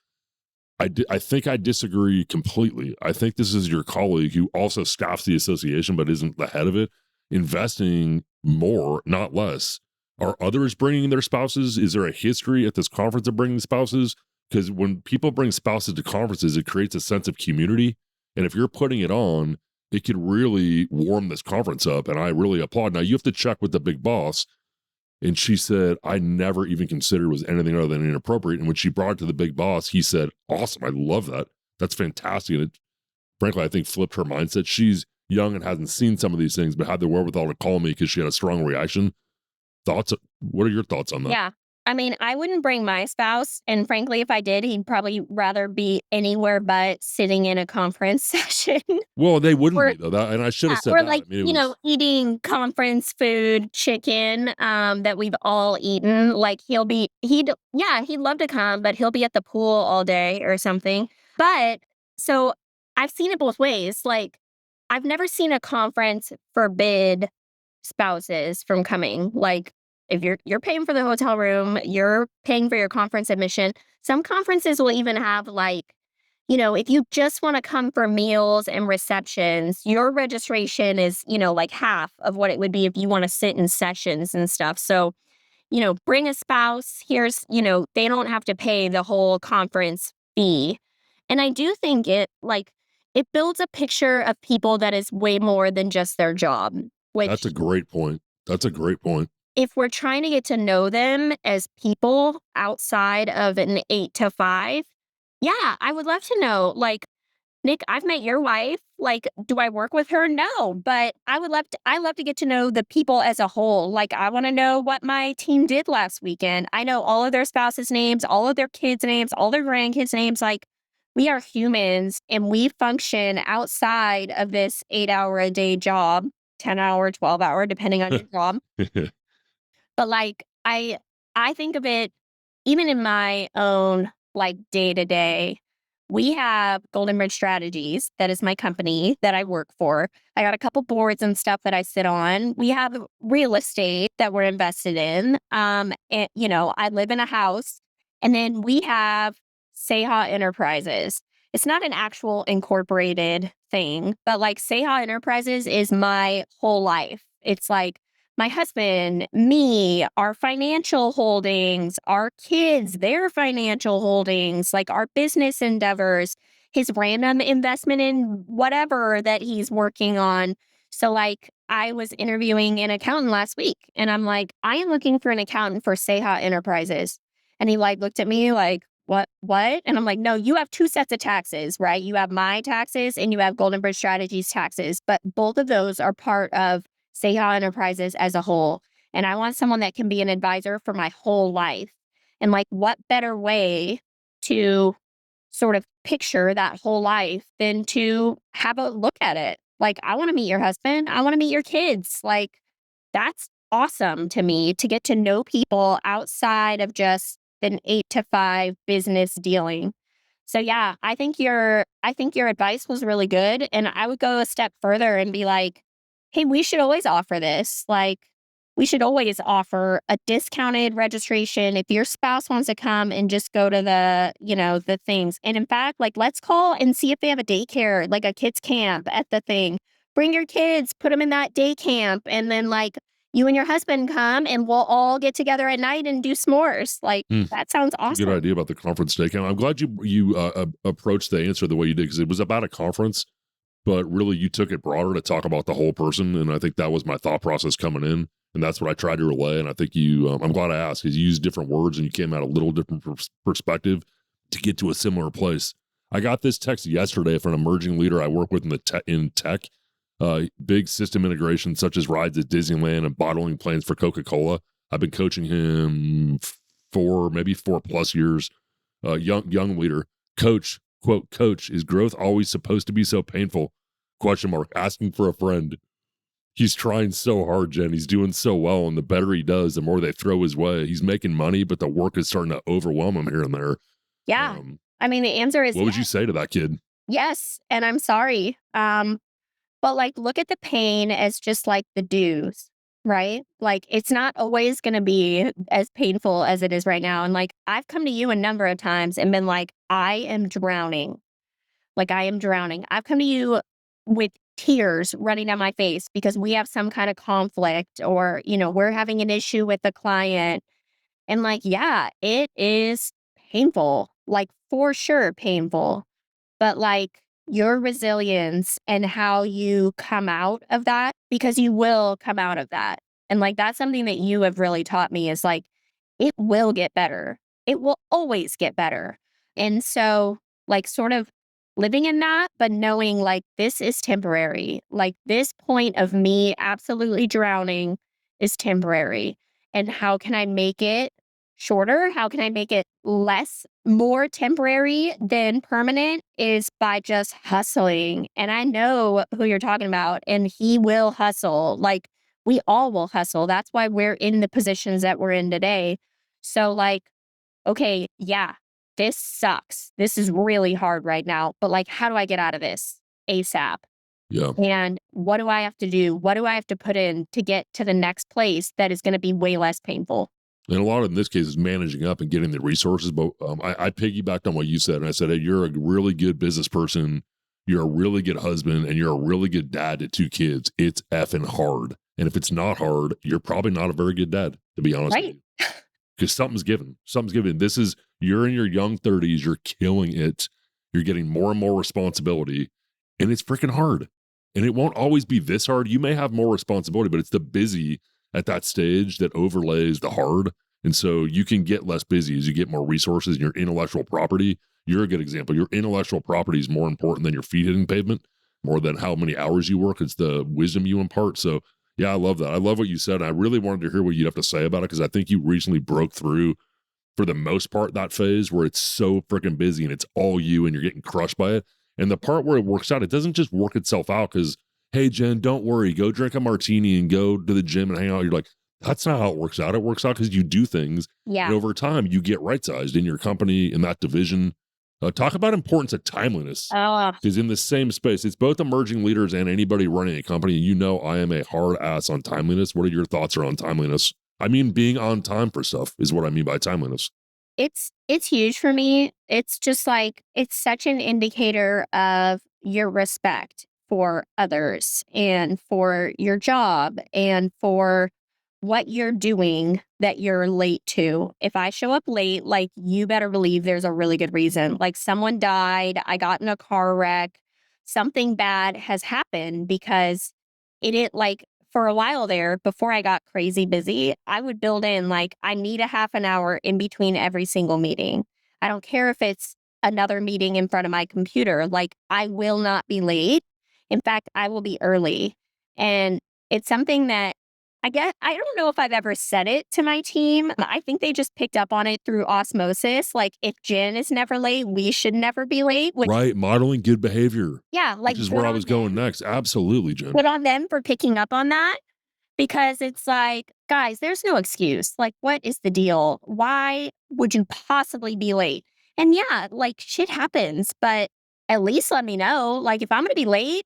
I think I disagree completely. I think this is your colleague who also staffs the association but isn't the head of it, investing more, not less. Are others bringing their spouses? Is there a history at this conference of bringing spouses? Because when people bring spouses to conferences, it creates a sense of community. And if you're putting it on, it could really warm this conference up. And I really applaud. Now, you have to check with the big boss. And she said, I never even considered it was anything other than inappropriate. And when she brought it to the big boss, he said, awesome. I love that. That's fantastic. And it, frankly, I think flipped her mindset. She's young and hasn't seen some of these things, but had the wherewithal to call me because she had a strong reaction. Thoughts? What are your thoughts on that? Yeah. I mean, I wouldn't bring my spouse. And frankly, if I did, he'd probably rather be anywhere but sitting in a conference session. Well, they wouldn't or be, though. And I should have said or that. like, I mean, it was, eating conference food, chicken, that we've all eaten. Like he'd love to come, but he'll be at the pool all day or something. But so I've seen it both ways. Like I've never seen a conference forbid spouses from coming. Like if you're paying for the hotel room, you're paying for your conference admission. Some conferences will even have like, if you just want to come for meals and receptions, your registration is, like half of what it would be if you want to sit in sessions and stuff. So, bring a spouse. Here's, they don't have to pay the whole conference fee. And I do think it builds a picture of people that is way more than just their job, that's which a great point. That's a great point. if we're trying to get to know them as people outside of an 8 to 5, yeah, I would love to know. Like, Nick, I've met your wife. Like, do I work with her? No, but I love to get to know the people as a whole. Like, I want to know what my team did last weekend. I know all of their spouses' names, all of their kids' names, all their grandkids' names. Like, we are humans and we function outside of this 8 hour a day job, 10 hour, 12 hour, depending on your job. But like I think of it even in my own like day to day. We have Golden Bridge Strategies. That is my company that I work for. I got a couple boards and stuff that I sit on. We have real estate that we're invested in. And I live in a house. And then we have Saha Enterprises. It's not an actual incorporated thing, but like Saha Enterprises is my whole life. It's like my husband, me, our financial holdings, our kids, their financial holdings, like our business endeavors, his random investment in whatever that he's working on. So, like, I was interviewing an accountant last week, and I'm like, I am looking for an accountant for Seha Enterprises. And he like looked at me like, what? And I'm like, no, you have two sets of taxes, right? You have my taxes and you have Golden Bridge Strategies taxes, but both of those are part of Seha Enterprises as a whole. And I want someone that can be an advisor for my whole life. And like, what better way to sort of picture that whole life than to have a look at it? Like, I want to meet your husband. I want to meet your kids. Like, that's awesome to me to get to know people outside of just an 8 to 5 business dealing. So yeah, I think your advice was really good, and I would go a step further and be like, "Hey, we should always offer this. Like, we should always offer a discounted registration if your spouse wants to come and just go to the things. And in fact, like, let's call and see if they have a daycare, like a kids camp at the thing. Bring your kids, put them in that day camp, and then like you and your husband come and we'll all get together at night and do s'mores. Like, Hmm. that sounds It's a good awesome." idea about the conference day count. I'm glad you approached the answer the way you did because it was about a conference, but really you took it broader to talk about the whole person, and I think that was my thought process coming in, and that's what I tried to relay. And I think I'm glad I asked because you used different words and you came at a little different perspective to get to a similar place. I got this text yesterday from an emerging leader I work with in tech, big system integration such as rides at Disneyland and bottling plans for Coca-Cola. I've been coaching him for maybe 4+ years. Young leader, coach, quote, coach, is growth always supposed to be so painful? Question mark, asking for a friend. He's trying so hard, Jen. He's doing so well. And the better he does, the more they throw his way. He's making money, but the work is starting to overwhelm him here and there. Yeah. Um, I mean, the answer is what would you yes. say to that kid? Yes, and I'm sorry. But like look at the pain as just like the dues, right? Like it's not always going to be as painful as it is right now. And like I've come to you a number of times and been like, I am drowning. Like I am drowning. I've come to you with tears running down my face because we have some kind of conflict or, we're having an issue with the client. And like, yeah, it is painful, like for sure painful. But like your resilience and how you come out of that, because you will come out of that. And like that's something that you have really taught me is like, it will get better. It will always get better. And so, like, sort of living in that, but knowing like this is temporary. Like, this point of me absolutely drowning is temporary. And how can I make it shorter? How can I make it more temporary than permanent is by just hustling. And I know who you're talking about, and he will hustle. Like we all will hustle. That's why we're in the positions that we're in today. So, like, okay, yeah, this sucks. This is really hard right now. But, like, how do I get out of this ASAP? Yeah. And what do I have to do? What do I have to put in to get to the next place that is going to be way less painful? And a lot of in this case is managing up and getting the resources. But I piggybacked on what you said, and I said, hey, you're a really good business person, you're a really good husband, and you're a really good dad to 2 kids. It's effing hard. And if it's not hard, you're probably not a very good dad, to be honest with Right. you. Because something's given. Something's given. You're in your young 30s, you're killing it. You're getting more and more responsibility, and it's freaking hard. And it won't always be this hard. You may have more responsibility, but it's the busy at that stage that overlays the hard. And so you can get less busy as you get more resources and your intellectual property. You're a good example. Your intellectual property is more important than your feet hitting pavement, more than how many hours you work. It's the wisdom you impart. So yeah, I love that. I love what you said. I really wanted to hear what you'd have to say about it because I think you recently broke through, for the most part, that phase where it's so freaking busy and it's all you and you're getting crushed by it. And the part where it works out, it doesn't just work itself out because, hey, Jen, don't worry, go drink a martini and go to the gym and hang out. You're like, that's not how it works out. It works out because you do things. And Yeah. over time, you get right sized in your company, in that division. Talk about importance of timeliness. Oh, Because in the same space, it's both emerging leaders and anybody running a company. You know, I am a hard ass on timeliness. What are your thoughts around timeliness? I mean, being on time for stuff is what I mean by timeliness. it's huge for me. It's just like it's such an indicator of your respect for others and for your job and for what you're doing that you're late to. If I show up late, like you better believe there's a really good reason. Like someone died, I got in a car wreck, something bad has happened because like for a while there before I got crazy busy, I would build in like I need a half an hour in between every single meeting. I don't care if it's another meeting in front of my computer. Like I will not be late. In fact, I will be early. And it's something that I don't know if I've ever said it to my team. I think they just picked up on it through osmosis. Like if Jen is never late, we should never be late, which Right. Modeling good behavior, yeah, which like is where I was going next. Absolutely, Jen. good on them for picking up on that because it's like, guys, there's no excuse. Like, what is the deal? Why would you possibly be late? And yeah, like shit happens, but at least let me know. Like, if I'm going to be late,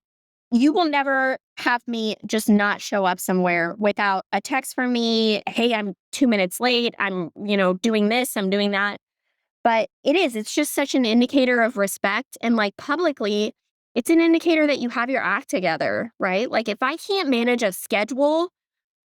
you will never have me just not show up somewhere without a text from me. Hey, I'm 2 minutes late. I'm, doing this, I'm doing that. But it's just such an indicator of respect. And like publicly, it's an indicator that you have your act together, right? Like if I can't manage a schedule,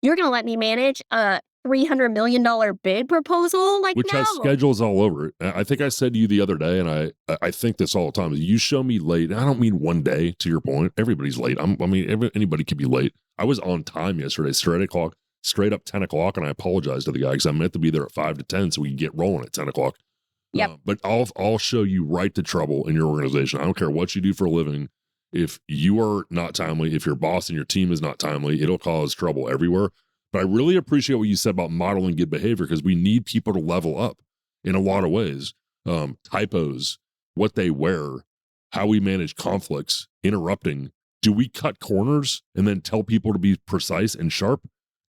you're going to let me manage a $300 million bid proposal? Like, which has no. schedules all over it. I think I said to you the other day, and I think this all the time. You show me late, and I don't mean one day. To your point, everybody's late. Anybody could be late. I was on time yesterday, straight up 10 o'clock, and I apologized to the guy because I meant to be there at 5 to 10 so we can get rolling at 10 o'clock. Yep. But I'll show you right to trouble in your organization. I don't care what you do for a living. If you are not timely, if your boss and your team is not timely, it'll cause trouble everywhere. But I really appreciate what you said about modeling good behavior because we need people to level up in a lot of ways. Typos, what they wear, how we manage conflicts, interrupting. Do we cut corners and then tell people to be precise and sharp?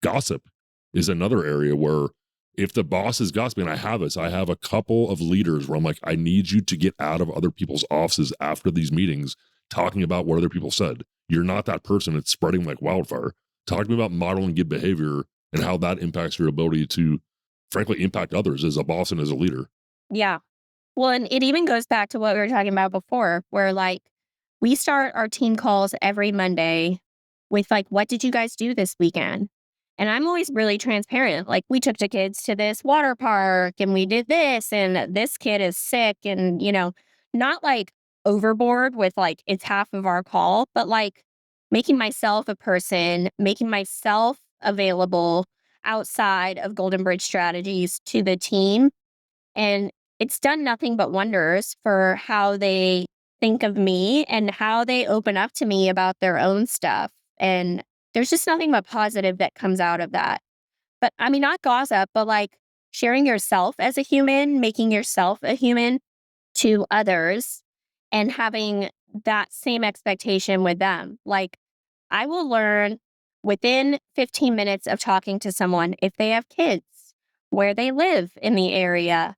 Gossip is another area where if the boss is gossiping, I have a couple of leaders where I'm like, I need you to get out of other people's offices after these meetings talking about what other people said. You're not that person. It's spreading like wildfire. Talk to me about modeling good behavior and how that impacts your ability to, frankly, impact others as a boss and as a leader. Yeah. Well, and it even goes back to what we were talking about before, where like we start our team calls every Monday with like, what did you guys do this weekend? And I'm always really transparent. Like, we took the kids to this water park and we did this, and this kid is sick, and, not like overboard with like it's half of our call, but like making myself a person, making myself available outside of Golden Bridge strategies to the team. And it's done nothing but wonders for how they think of me and how they open up to me about their own stuff. And there's just nothing but positive that comes out of that. But I mean, not gossip, but like sharing yourself as a human, making yourself a human to others and having that same expectation with them. Like, I will learn within 15 minutes of talking to someone if they have kids, where they live in the area,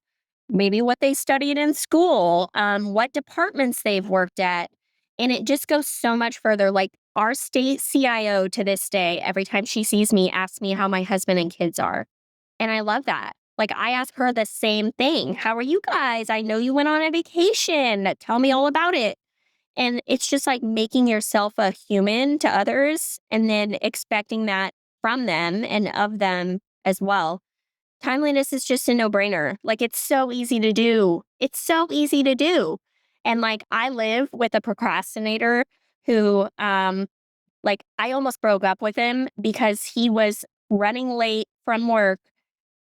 maybe what they studied in school, what departments they've worked at. And it just goes so much further. Like, our state CIO to this day, every time she sees me, asks me how my husband and kids are. And I love that. Like, I ask her the same thing. How are you guys? I know you went on a vacation. Tell me all about it. And it's just like making yourself a human to others and then expecting that from them and of them as well. Timeliness is just a no-brainer. Like, it's so easy to do. It's so easy to do. And like, I live with a procrastinator who like, I almost broke up with him because he was running late from work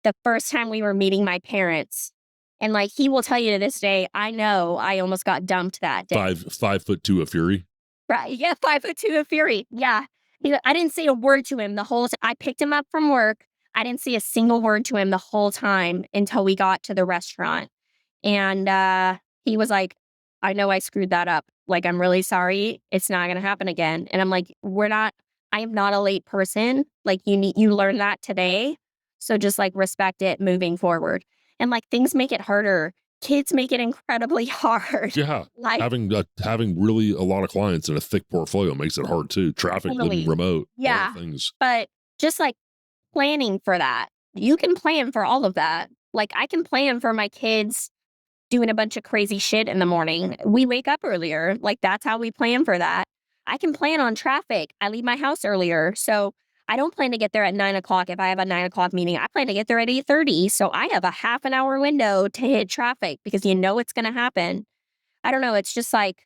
the first time we were meeting my parents. And like, he will tell you to this day, I know I almost got dumped that day. 5'2" of fury. Right. Yeah. 5'2" of fury. Yeah. I didn't say a word to him the whole time. I picked him up from work. I didn't say a single word to him the whole time until we got to the restaurant. And he was like, I know I screwed that up. Like, I'm really sorry. It's not going to happen again. And I'm like, I am not a late person. Like, you learn that today. So just like respect it moving forward. And like, things make it harder. Kids make it incredibly hard. Yeah, Like, having really a lot of clients and a thick portfolio makes it hard too. Traffic, living totally. remote, all the Yeah. things. But just like planning for that, you can plan for all of that. Like, I can plan for my kids doing a bunch of crazy shit in the morning. We wake up earlier. Like, that's how we plan for that. I can plan on traffic. I leave my house earlier. So I don't plan to get there at 9 o'clock. If I have a 9 o'clock meeting, I plan to get there at 8:30. So I have a half an hour window to hit traffic because it's going to happen. I don't know. It's just like,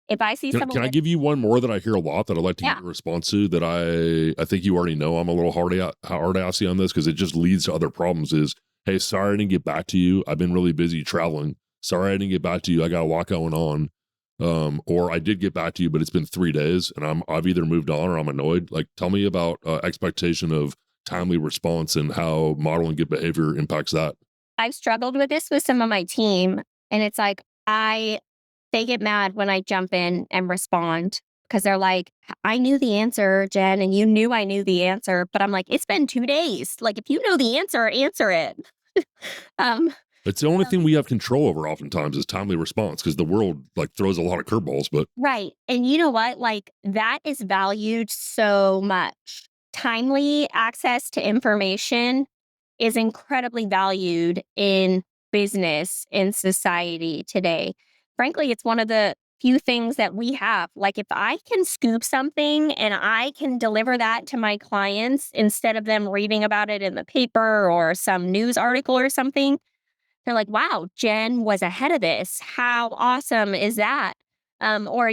if I see someone Can I with, give you one more that I hear a lot that I'd like to get yeah, your response to that I think you already know I'm a little hard-assy on this because it just leads to other problems is, hey, sorry I didn't get back to you. I've been really busy traveling. Sorry I didn't get back to you. I got a lot going on. Or I did get back to you, but it's been 3 days and I've either moved on or I'm annoyed. Like, tell me about expectation of timely response and how modeling good behavior impacts that. I've struggled with this with some of my team. And it's like, they get mad when I jump in and respond. because they're like, I knew the answer, Jen, and you knew I knew the answer. But I'm like, it's been 2 days. Like, if you know the answer, answer it. um, It's the only thing we have control over oftentimes is timely response because the world like throws a lot of curveballs, but right. And you know what? Like, that is valued so much. Timely access to information is incredibly valued in business, in society today. Frankly, it's one of the few things that we have. Like, if I can scoop something and I can deliver that to my clients instead of them reading about it in the paper or some news article or something, they're like, wow, Jen was ahead of this. How awesome is that? Or,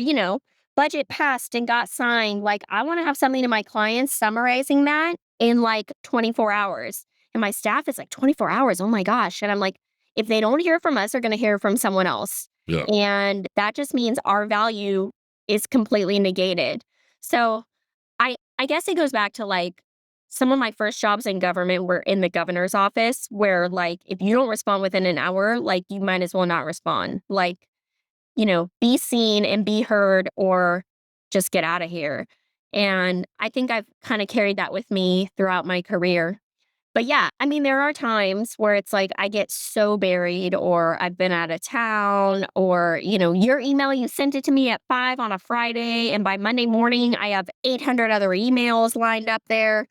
budget passed and got signed. Like, I want to have something to my clients summarizing that in like 24 hours. And my staff is like, 24 hours. Oh my gosh. And I'm like, if they don't hear from us, they're going to hear from someone else. yeah. And that just means our value is completely negated. So I guess it goes back to like some of my first jobs in government were in the governor's office where like if you don't respond within an hour, like you might as well not respond. Like, be seen and be heard or just get out of here. And I think I've kind of carried that with me throughout my career. But yeah, I mean, there are times where it's like I get so buried or I've been out of town or, your email, you sent it to me at 5 on a Friday. And by Monday morning, I have 800 other emails lined up there.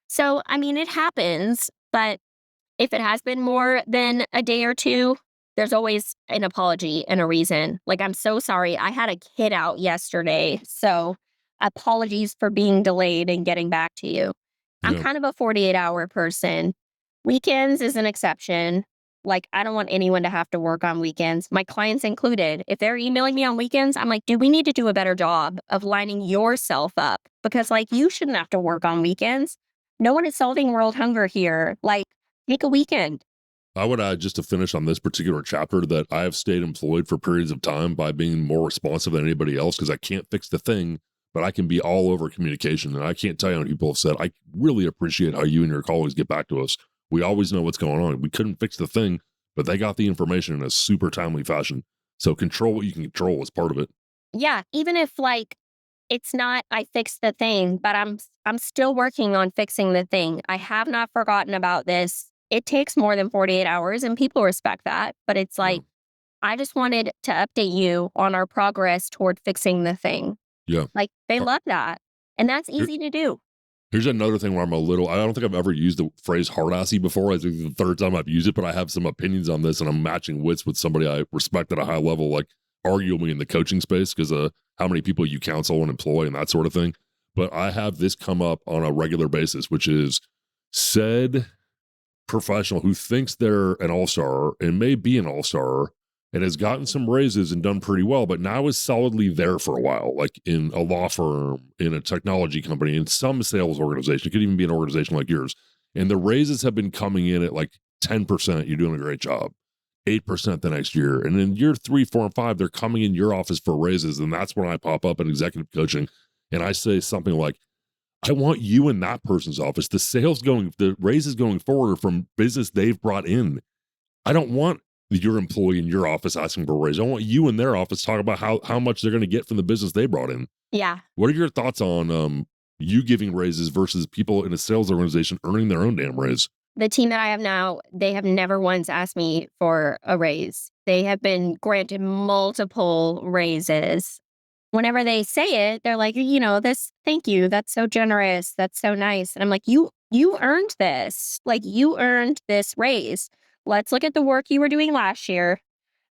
So, I mean, it happens. But if it has been more than a day or two, there's always an apology and a reason. Like, I'm so sorry. I had a kid out yesterday. So, apologies for being delayed and getting back to you. I'm Yeah. kind of a 48-hour person. Weekends is an exception. Like, I don't want anyone to have to work on weekends, my clients included. If they're emailing me on weekends, I'm like, do we need to do a better job of lining yourself up? Because, like, you shouldn't have to work on weekends. No one is solving world hunger here. Like, take a weekend. I would add just to finish on this particular chapter that I have stayed employed for periods of time by being more responsive than anybody else because I can't fix the thing, but I can be all over communication. And I can't tell you how many people have said, I really appreciate how you and your colleagues get back to us. We always know what's going on. We couldn't fix the thing, but they got the information in a super timely fashion. So control what you can control is part of it. Yeah, even if like it's not I fixed the thing, but I'm still working on fixing the thing. I have not forgotten about this. It takes more than 48 hours and people respect that, but it's Yeah. like I just wanted to update you on our progress toward fixing the thing. Yeah. Like they Uh, love that. And that's here- easy to do. Here's another thing where I don't think I've ever used the phrase hard-assy before. I think the third time I've used it, but I have some opinions on this and I'm matching wits with somebody I respect at a high level, like arguably in the coaching space, because how many people you counsel and employ and that sort of thing. But I have this come up on a regular basis, which is said professional who thinks they're an all-star and may be an all-star and has gotten some raises and done pretty well, but now is solidly there for a while, like in a law firm, in a technology company, in some sales organization. It could even be an organization like yours. And the raises have been coming in at like 10%. You're doing a great job. 8% the next year. And in year 3, 4, and 5, they're coming in your office for raises. And that's when I pop up in executive coaching. And I say something like, I want you in that person's office. The raises going forward are from business they've brought in. I don't want your employee in your office asking for a raise. I want you in their office talking about how much they're going to get from the business they brought in. Yeah. What are your thoughts on you giving raises versus people in a sales organization earning their own damn raise? The team that I have now, they have never once asked me for a raise. They have been granted multiple raises. Whenever they say it, they're like, this, thank you. That's so generous. That's so nice. And I'm like, you earned this. Like you earned this raise. Let's look at the work you were doing last year.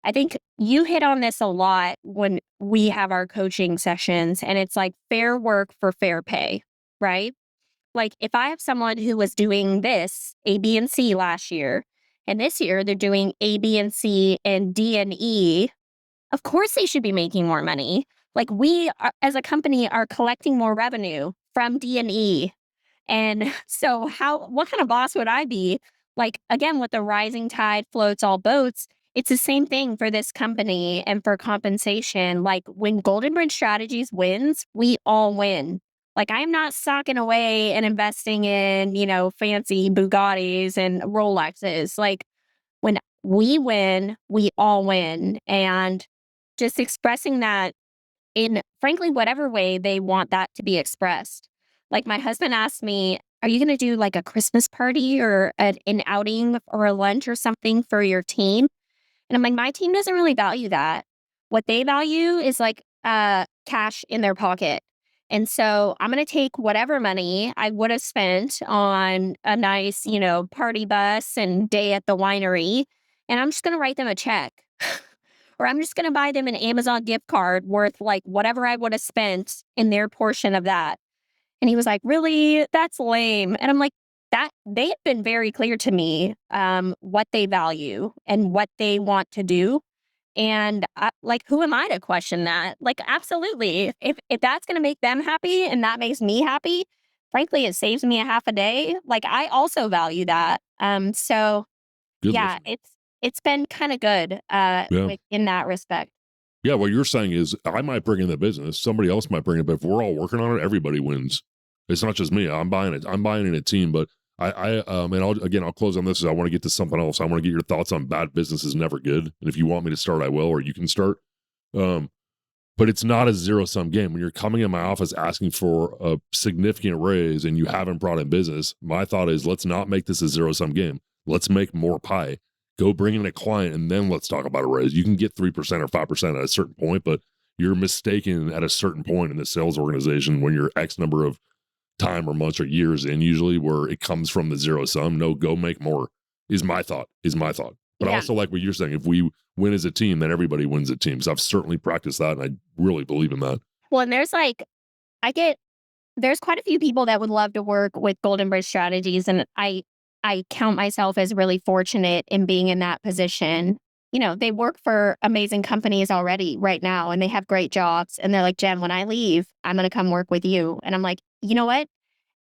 I think you hit on this a lot when we have our coaching sessions and it's like fair work for fair pay, right? Like if I have someone who was doing this A, B, and C last year, and this year they're doing A, B, and C and D and E, of course they should be making more money. Like we as a company are collecting more revenue from D and E. And so what kind of boss would I be? Like again, with the rising tide floats all boats, it's the same thing for this company and for compensation. Like when Golden Bridge Strategies wins, we all win. Like I'm not socking away and investing in, fancy Bugattis and Rolexes. Like when we win, we all win. And just expressing that in frankly, whatever way they want that to be expressed. Like my husband asked me, "Are you going to do like a Christmas party or an outing or a lunch or something for your team?" And I'm like, "My team doesn't really value that. What they value is like cash in their pocket." And so I'm going to take whatever money I would have spent on a nice, party bus and day at the winery, and I'm just going to write them a check. Or I'm just going to buy them an Amazon gift card worth like whatever I would have spent in their portion of that. And he was like, "Really? That's lame." And I'm like, that they have been very clear to me what they value and what they want to do. And like, who am I to question that? Like, absolutely. If that's going to make them happy and that makes me happy, frankly, it saves me a half a day. Like, I also value that. So Good yeah, listening. it's been kind of good Yeah. in that respect. Yeah, what you're saying is I might bring in the business, somebody else might bring it, but if we're all working on it, everybody wins. It's not just me. I'm buying it. I'm buying in a team, but and I'll close on this as I want to get to something else. I want to get your thoughts on bad business is never good. And if you want me to start, I will, or you can start. Um, but it's not a zero sum game. When you're coming in my office asking for a significant raise and you haven't brought in business, my thought is let's not make this a zero sum game. Let's make more pie. Go bring in a client and then let's talk about a raise. You can get 3% or 5% at a certain point, but you're mistaken at a certain point in the sales organization when you're X number of time or months or years in, usually where it comes from the zero sum. No, go make more is my thought, But I Yeah. also like what you're saying. If we win as a team, then everybody wins a team. So I've certainly practiced that and I really believe in that. Well, and I get there's quite a few people that would love to work with Golden Bridge Strategies, and I count myself as really fortunate in being in that position. They work for amazing companies already right now, and they have great jobs, and they're like, "Jen, when I leave, I'm gonna come work with you." And I'm like, "You know what?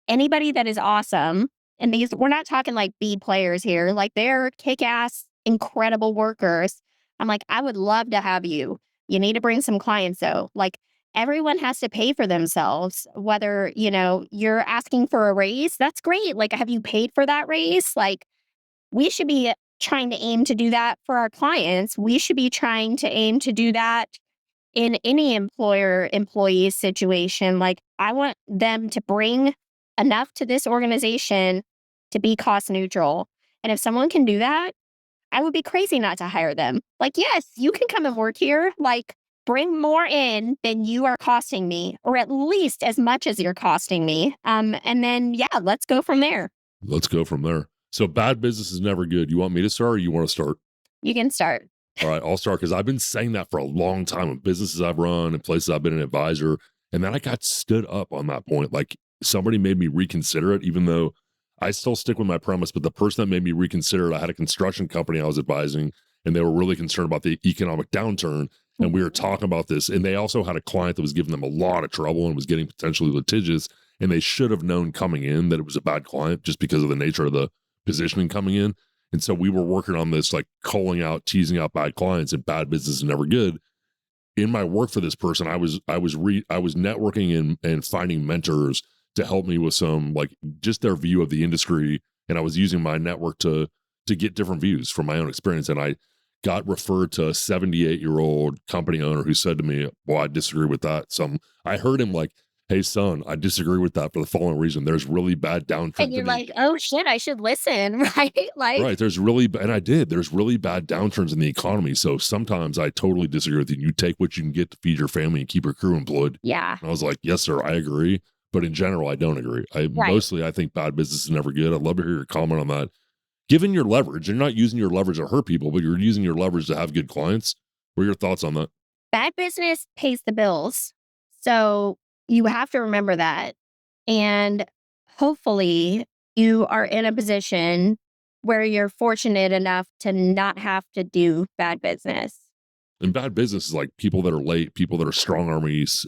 Anybody that is awesome," and these we're not talking like B players here, like they're kick-ass, incredible workers. I'm like, "I would love to have you. You need to bring some clients though." Like everyone has to pay for themselves, whether, you're asking for a raise, that's great. Like, have you paid for that raise? Like, we should be trying to aim to do that for our clients. We should be trying to aim to do that in any employer employee situation. Like, I want them to bring enough to this organization to be cost neutral. And if someone can do that, I would be crazy not to hire them. Like, yes, you can come and work here. Like, bring more in than you are costing me, or at least as much as you're costing me. And then, yeah, let's go from there. Let's go from there. So bad business is never good. You want me to start or you want to start? You can start. All right, I'll start because I've been saying that for a long time in businesses I've run and places I've been an advisor. And then I got stood up on that point. Like somebody made me reconsider it, even though I still stick with my premise. But the person that made me reconsider it, I had a construction company I was advising, and they were really concerned about the economic downturn. And we were talking about this. And they also had a client that was giving them a lot of trouble and was getting potentially litigious. And they should have known coming in that it was a bad client just because of the nature of the positioning coming in. And so we were working on this, like calling out, teasing out bad clients, and bad business is never good. In my work for this person, I was networking and finding mentors to help me with some like just their view of the industry. And I was using my network to get different views from my own experience. And I got referred to a 78-year-old company owner who said to me, "Well, I disagree with that." So I heard him like, "Hey son, I disagree with that for the following reason. There's really bad And downtrends you're in the like, "Oh shit, I should listen." Right? Like, Right. And I did. There's really bad downturns in the economy. So sometimes I totally disagree with you. You take what you can get to feed your family and keep your crew employed. yeah, And I was like, yes, sir, I agree. But in general, I don't agree. right. I think bad business is never good. I'd love to hear your comment on that. Given your leverage, you're not using your leverage to hurt people, but you're using your leverage to have good clients. What are your thoughts on that? Bad business pays the bills. So you have to remember that. And hopefully, you are in a position where you're fortunate enough to not have to do bad business. And bad business is like people that are late, people that are strong armies,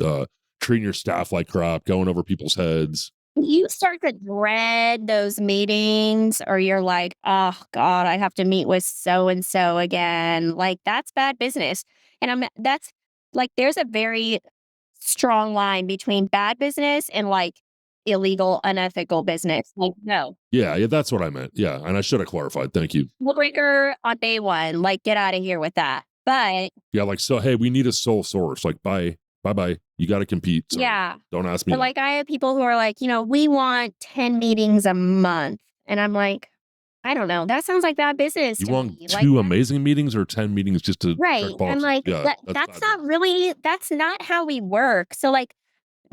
treating your staff like crap, going over people's heads. You start to dread those meetings, or you're like, "Oh God, I have to meet with so and so again." Like, that's bad business. And that's like, there's a very strong line between bad business and like illegal, unethical business. Like, no, Yeah, that's what I meant. Yeah. And I should have clarified. Thank you. deal breaker on day one. Like, get out of here with that. But Yeah, like, so, hey, we need a sole source. Like, bye. Bye bye. You got to compete. Sorry. Yeah. Don't ask me But that. like I have people who are like, we want 10 meetings a month. And I'm like, I don't know. That sounds like bad business You to want me. Like two that, amazing meetings or 10 meetings just to check right. I'm boxes? like, Yeah, that's that's bad not business. really, that's not how we work. So like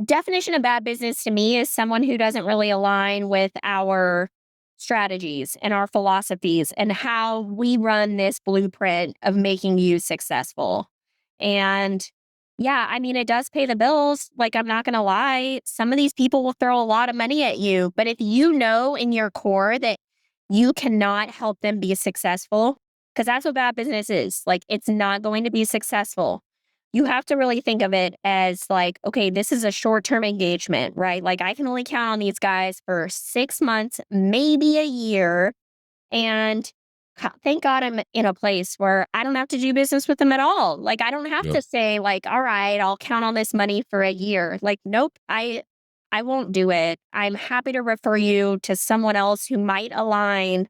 definition of bad business to me is someone who doesn't really align with our strategies and our philosophies and how we run this blueprint of making you successful. And yeah, I mean, it does pay the bills. Like, I'm not going to lie. Some of these people will throw a lot of money at you. But if you know in your core that you cannot help them be successful, because that's what bad business is, like, it's not going to be successful. You have to really think of it as like, okay, this is a short term engagement, right? Like, I can only count on these guys for 6 months, maybe a year. And thank God I'm in a place where I don't have to do business with them at all. Like, I don't have Yep. to say, like, all right, I'll count on this money for a year. Like, nope, I won't do it. I'm happy to refer you to someone else who might align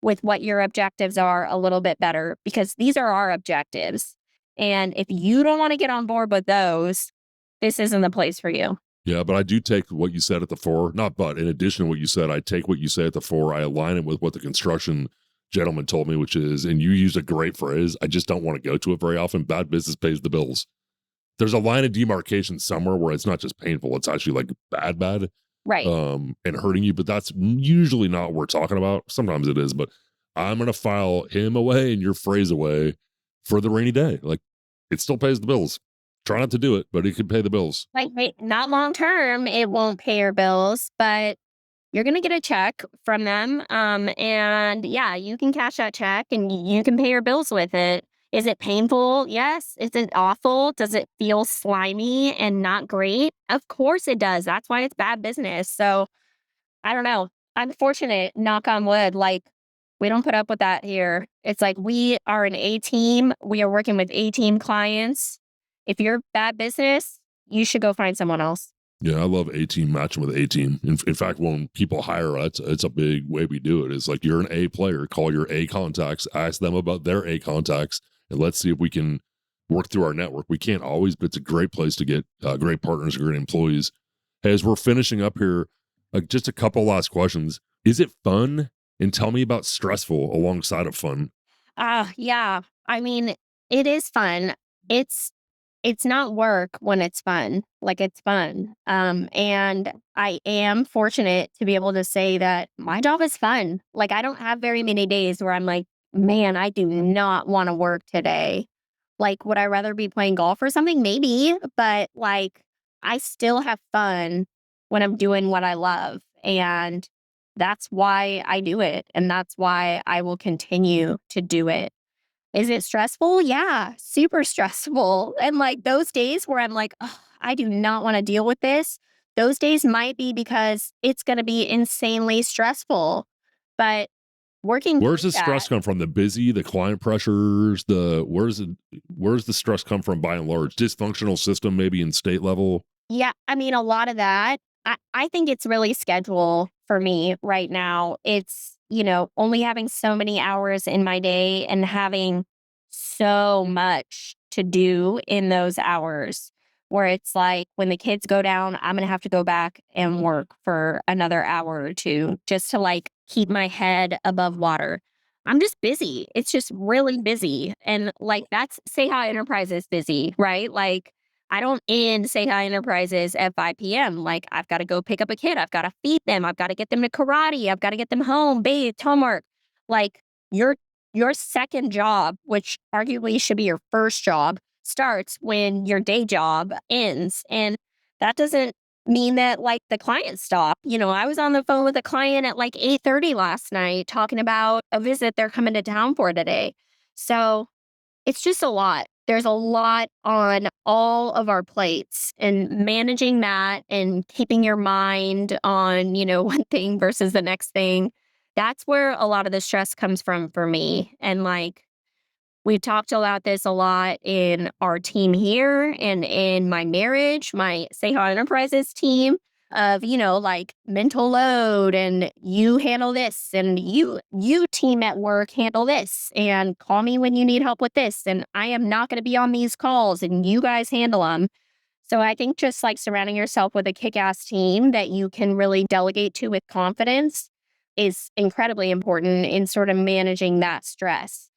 with what your objectives are a little bit better because these are our objectives. And if you don't want to get on board with those, this isn't the place for you. Yeah, but I do take what you said at the fore. Not but, in addition to what you said, I take what you say at the fore. I align it with what the construction gentleman told me, which is, and you used a great phrase, I just don't want to go to it very often. Bad business pays the bills. There's a line of demarcation somewhere where it's not just painful, it's actually like bad, Right. and hurting you. But that's usually not what we're talking about. Sometimes it is, but I'm going to file him away and your phrase away for the rainy day. Like, it still pays the bills. Try not to do it, but it could pay the bills. Like, not long term, it won't pay your bills, but you're going to get a check from them. And yeah, you can cash that check and you can pay your bills with it. Is it painful? Yes. Is it awful? Does it feel slimy and not great? Of course it does. That's why it's bad business. So I don't know. I'm fortunate, knock on wood. Like, we don't put up with that here. It's like we are an A team. We are working with A team clients. If you're bad business, you should go find someone else. Yeah, I love A team matching with A team. In fact, when people hire, it's a big way we do it. It's like you're an A player, call your A contacts, ask them about their A contacts, and let's see if we can work through our network. We can't always, but it's a great place to get great partners, great employees. Hey, as we're finishing up here, just a couple last questions. Is it fun? And tell me about stressful alongside of fun. Yeah. I mean, it is fun. It's it's not work when it's fun. Like, it's fun. And I am fortunate to be able to say that my job is fun. Like, I don't have very many days where I'm like, man, I do not want to work today. Like, would I rather be playing golf or something? Maybe, but like, I still have fun when I'm doing what I love. And that's why I do it. And that's why I will continue to do it. Is it stressful? Yeah, super stressful. And like those days where I'm like, "Ugh, I do not want to deal with this. Those days might be because it's going to be insanely stressful. But working Where's through the that, stress come from? The busy, the client pressures, where's the stress come from by and large? Dysfunctional system, maybe in state level. yeah, I mean, a lot of that, I think it's really schedule for me right now. It's, only having so many hours in my day and having so much to do in those hours where it's like when the kids go down, I'm going to have to go back and work for another hour or two just to like keep my head above water. I'm just busy. It's just really busy. And like that's Say Hi Enterprise is busy, right? Like I don't end Say Hi Enterprises at 5 p.m. Like, I've got to go pick up a kid. I've got to feed them. I've got to get them to karate. I've got to get them home, bathed, homework. Like, your your second job, which arguably should be your first job, starts when your day job ends. And that doesn't mean that like the client stop. I was on the phone with a client at like 8:30 last night talking about a visit they're coming to town for today. So it's just a lot. There's a lot on all of our plates and managing that and keeping your mind on, one thing versus the next thing. That's where a lot of the stress comes from for me. And like we've talked about this a lot in our team here and in my marriage, my Say How Enterprises team of, like mental load and you handle this and you team at work handle this and call me when you need help with this and I am not going to be on these calls and you guys handle them. So I think just like surrounding yourself with a kick-ass team that you can really delegate to with confidence is incredibly important in sort of managing that stress.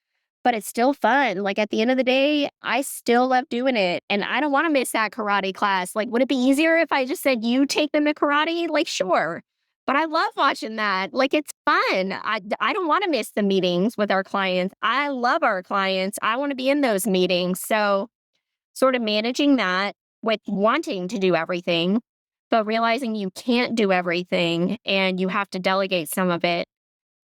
But it's still fun. Like at the end of the day, I still love doing it. And I don't want to miss that karate class. Like, would it be easier if I just said, you take them to karate? Like, sure. But I love watching that. Like, it's fun. I don't want to miss the meetings with our clients. I love our clients. I want to be in those meetings. So, sort of managing that with wanting to do everything, but realizing you can't do everything and you have to delegate some of it,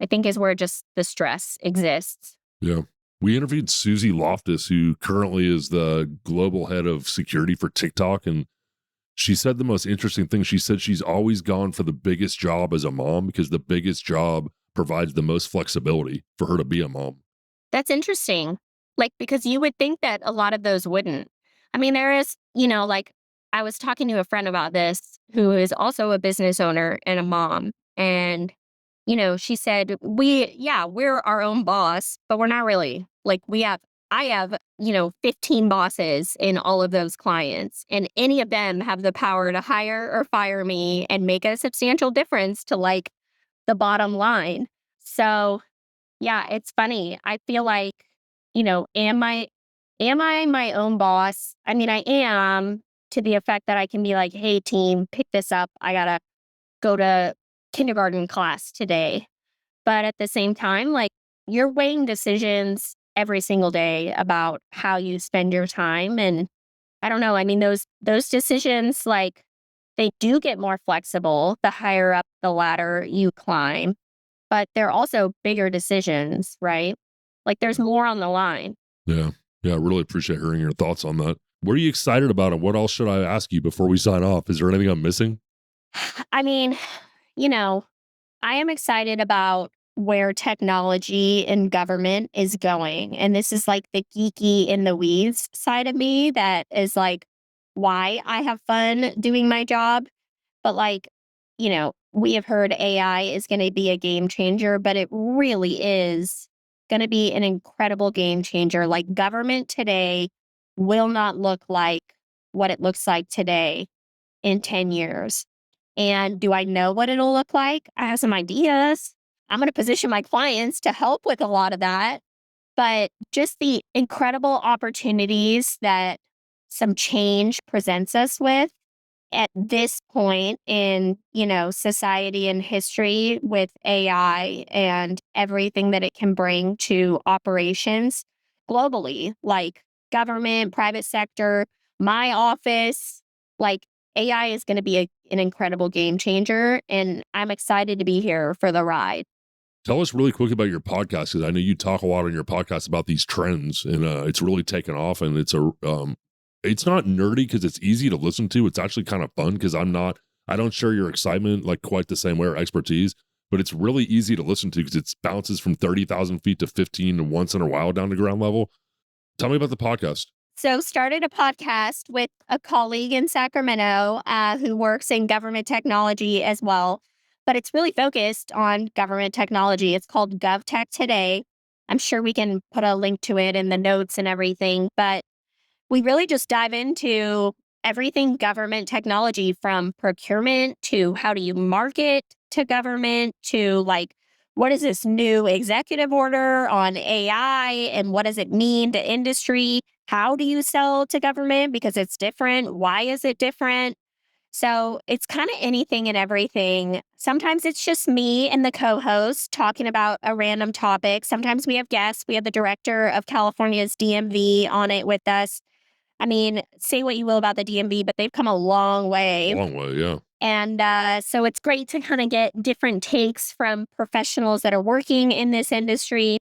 I think is where just the stress exists. Yeah. We interviewed Susie Loftus, who currently is the global head of security for TikTok. And she said the most interesting thing. She said she's always gone for the biggest job as a mom because the biggest job provides the most flexibility for her to be a mom. That's interesting. Like, because you would think that a lot of those wouldn't. I mean, there is, like I was talking to a friend about this who is also a business owner and a mom. And, she said, we're our own boss, but we're not really. Like, I have, 15 bosses in all of those clients, and any of them have the power to hire or fire me and make a substantial difference to like the bottom line. So, yeah, it's funny. I feel like, am I my own boss? I mean, I am to the effect that I can be like, "Hey team, pick this up. I got to go to kindergarten class today." But at the same time, like you're weighing decisions every single day about how you spend your time, and I don't know, I mean those decisions like they do get more flexible the higher up the ladder you climb, but they're also bigger decisions, right? Like there's more on the line. Yeah. Yeah. I really appreciate hearing your thoughts on that. What are you excited about? And what else should I ask you before we sign off? Is there anything I'm missing? I mean, you know, I am excited about where technology and government is going. And this is like the geeky in the weeds side of me that is like why I have fun doing my job. But like, we have heard AI is going to be a game changer, but it really is going to be an incredible game changer. Like government today will not look like what it looks like today in 10 years. And do I know what it'll look like? I have some ideas. I'm going to position my clients to help with a lot of that. But just the incredible opportunities that some change presents us with at this point in, society and history with AI and everything that it can bring to operations globally, like government, private sector, my office, like AI is going to be an incredible game changer. And I'm excited to be here for the ride. Tell us really quick about your podcast because I know you talk a lot on your podcast about these trends, and it's really taken off. And it's not nerdy because it's easy to listen to. It's actually kind of fun because I don't share your excitement like quite the same way or expertise, but it's really easy to listen to because it bounces from 30,000 feet to 15 and once in a while down to ground level. Tell me about the podcast. So, started a podcast with a colleague in Sacramento who works in government technology as well, but it's really focused on government technology. It's called GovTech Today. I'm sure we can put a link to it in the notes and everything, but we really just dive into everything government technology from procurement to how do you market to government to like, what is this new executive order on AI and what does it mean to industry? How do you sell to government because it's different? Why is it different? So it's kind of anything and everything. Sometimes it's just me and the co host talking about a random topic. Sometimes we have guests. We have the director of California's DMV on it with us. I mean, say what you will about the DMV, but they've come a long way. Long way, yeah. And so it's great to kind of get different takes from professionals that are working in this industry.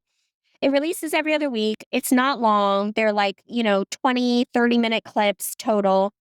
It releases every other week. It's not long. They're like, 20, 30-minute clips total,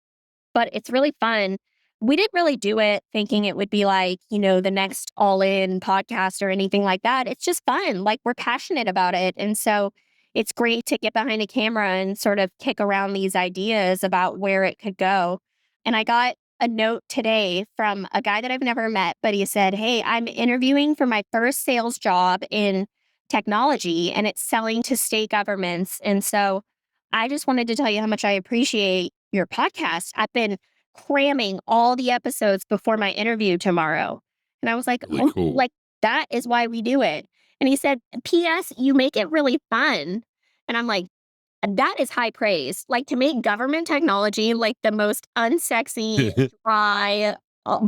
but it's really fun. We didn't really do it thinking it would be like, the next all in podcast or anything like that. It's just fun. Like we're passionate about it. And so it's great to get behind a camera and sort of kick around these ideas about where it could go. And I got a note today from a guy that I've never met, but he said, "Hey, I'm interviewing for my first sales job in technology and it's selling to state governments." And so I just wanted to tell you how much I appreciate your podcast. I've been cramming all the episodes before my interview tomorrow." And I was like, Really "Oh, cool. like that is why we do it." And he said, "P.S. You make it really fun." And I'm like, that is high praise. Like to make government technology like the most unsexy, dry,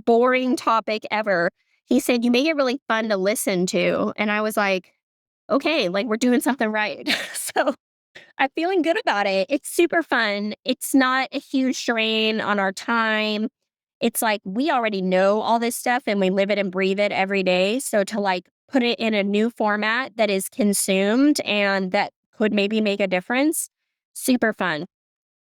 boring topic ever. He said, "You make it really fun to listen to." And I was like, okay, like we're doing something right. So I'm feeling good about it. It's super fun. It's not a huge strain on our time. It's like we already know all this stuff and we live it and breathe it every day. So to like put it in a new format that is consumed and that could maybe make a difference, super fun.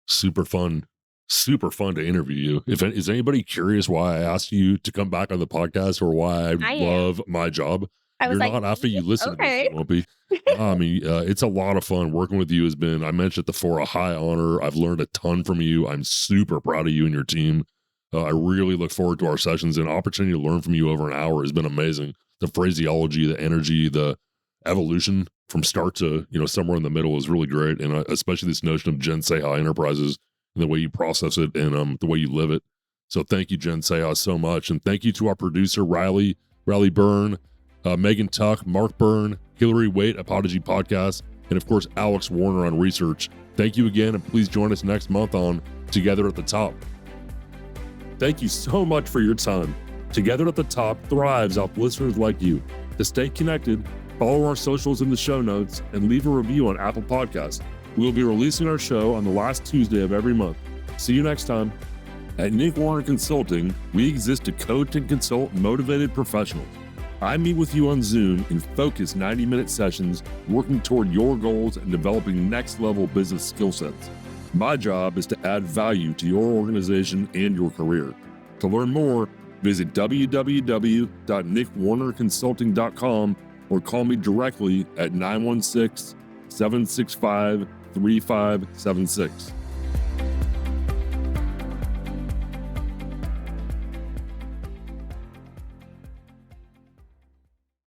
Super fun. Super fun to interview you. If is anybody curious why I asked you to come back on the podcast or why I I am. love my job? I was You're like, not after "Me? you listen to this. Okay." You won't be. No, I mean, it's a lot of fun. Working with you has been, I mentioned before, a high honor. I've learned a ton from you. I'm super proud of you and your team. I really look forward to our sessions, and opportunity to learn from you over an hour has been amazing. The phraseology, the energy, the evolution from start to somewhere in the middle is really great, and especially this notion of Jen Saha Enterprises and the way you process it and the way you live it. So thank you, Jen Saha, so much, and thank you to our producer Riley Byrne, Megan Tuck, Mark Byrne, Hillary Waite, Apology Podcast, and of course, Alex Warner on research. Thank you again, and please join us next month on Together at the Top. Thank you so much for your time. Together at the Top thrives off listeners like you. To stay connected, follow our socials in the show notes and leave a review on Apple Podcasts. We will be releasing our show on the last Tuesday of every month. See you next time. At Nick Warner Consulting, we exist to coach and consult motivated professionals. I meet with you on Zoom in focused 90-minute sessions, working toward your goals and developing next-level business skill sets. My job is to add value to your organization and your career. To learn more, visit www.nickwarnerconsulting.com or call me directly at 916-765-3576.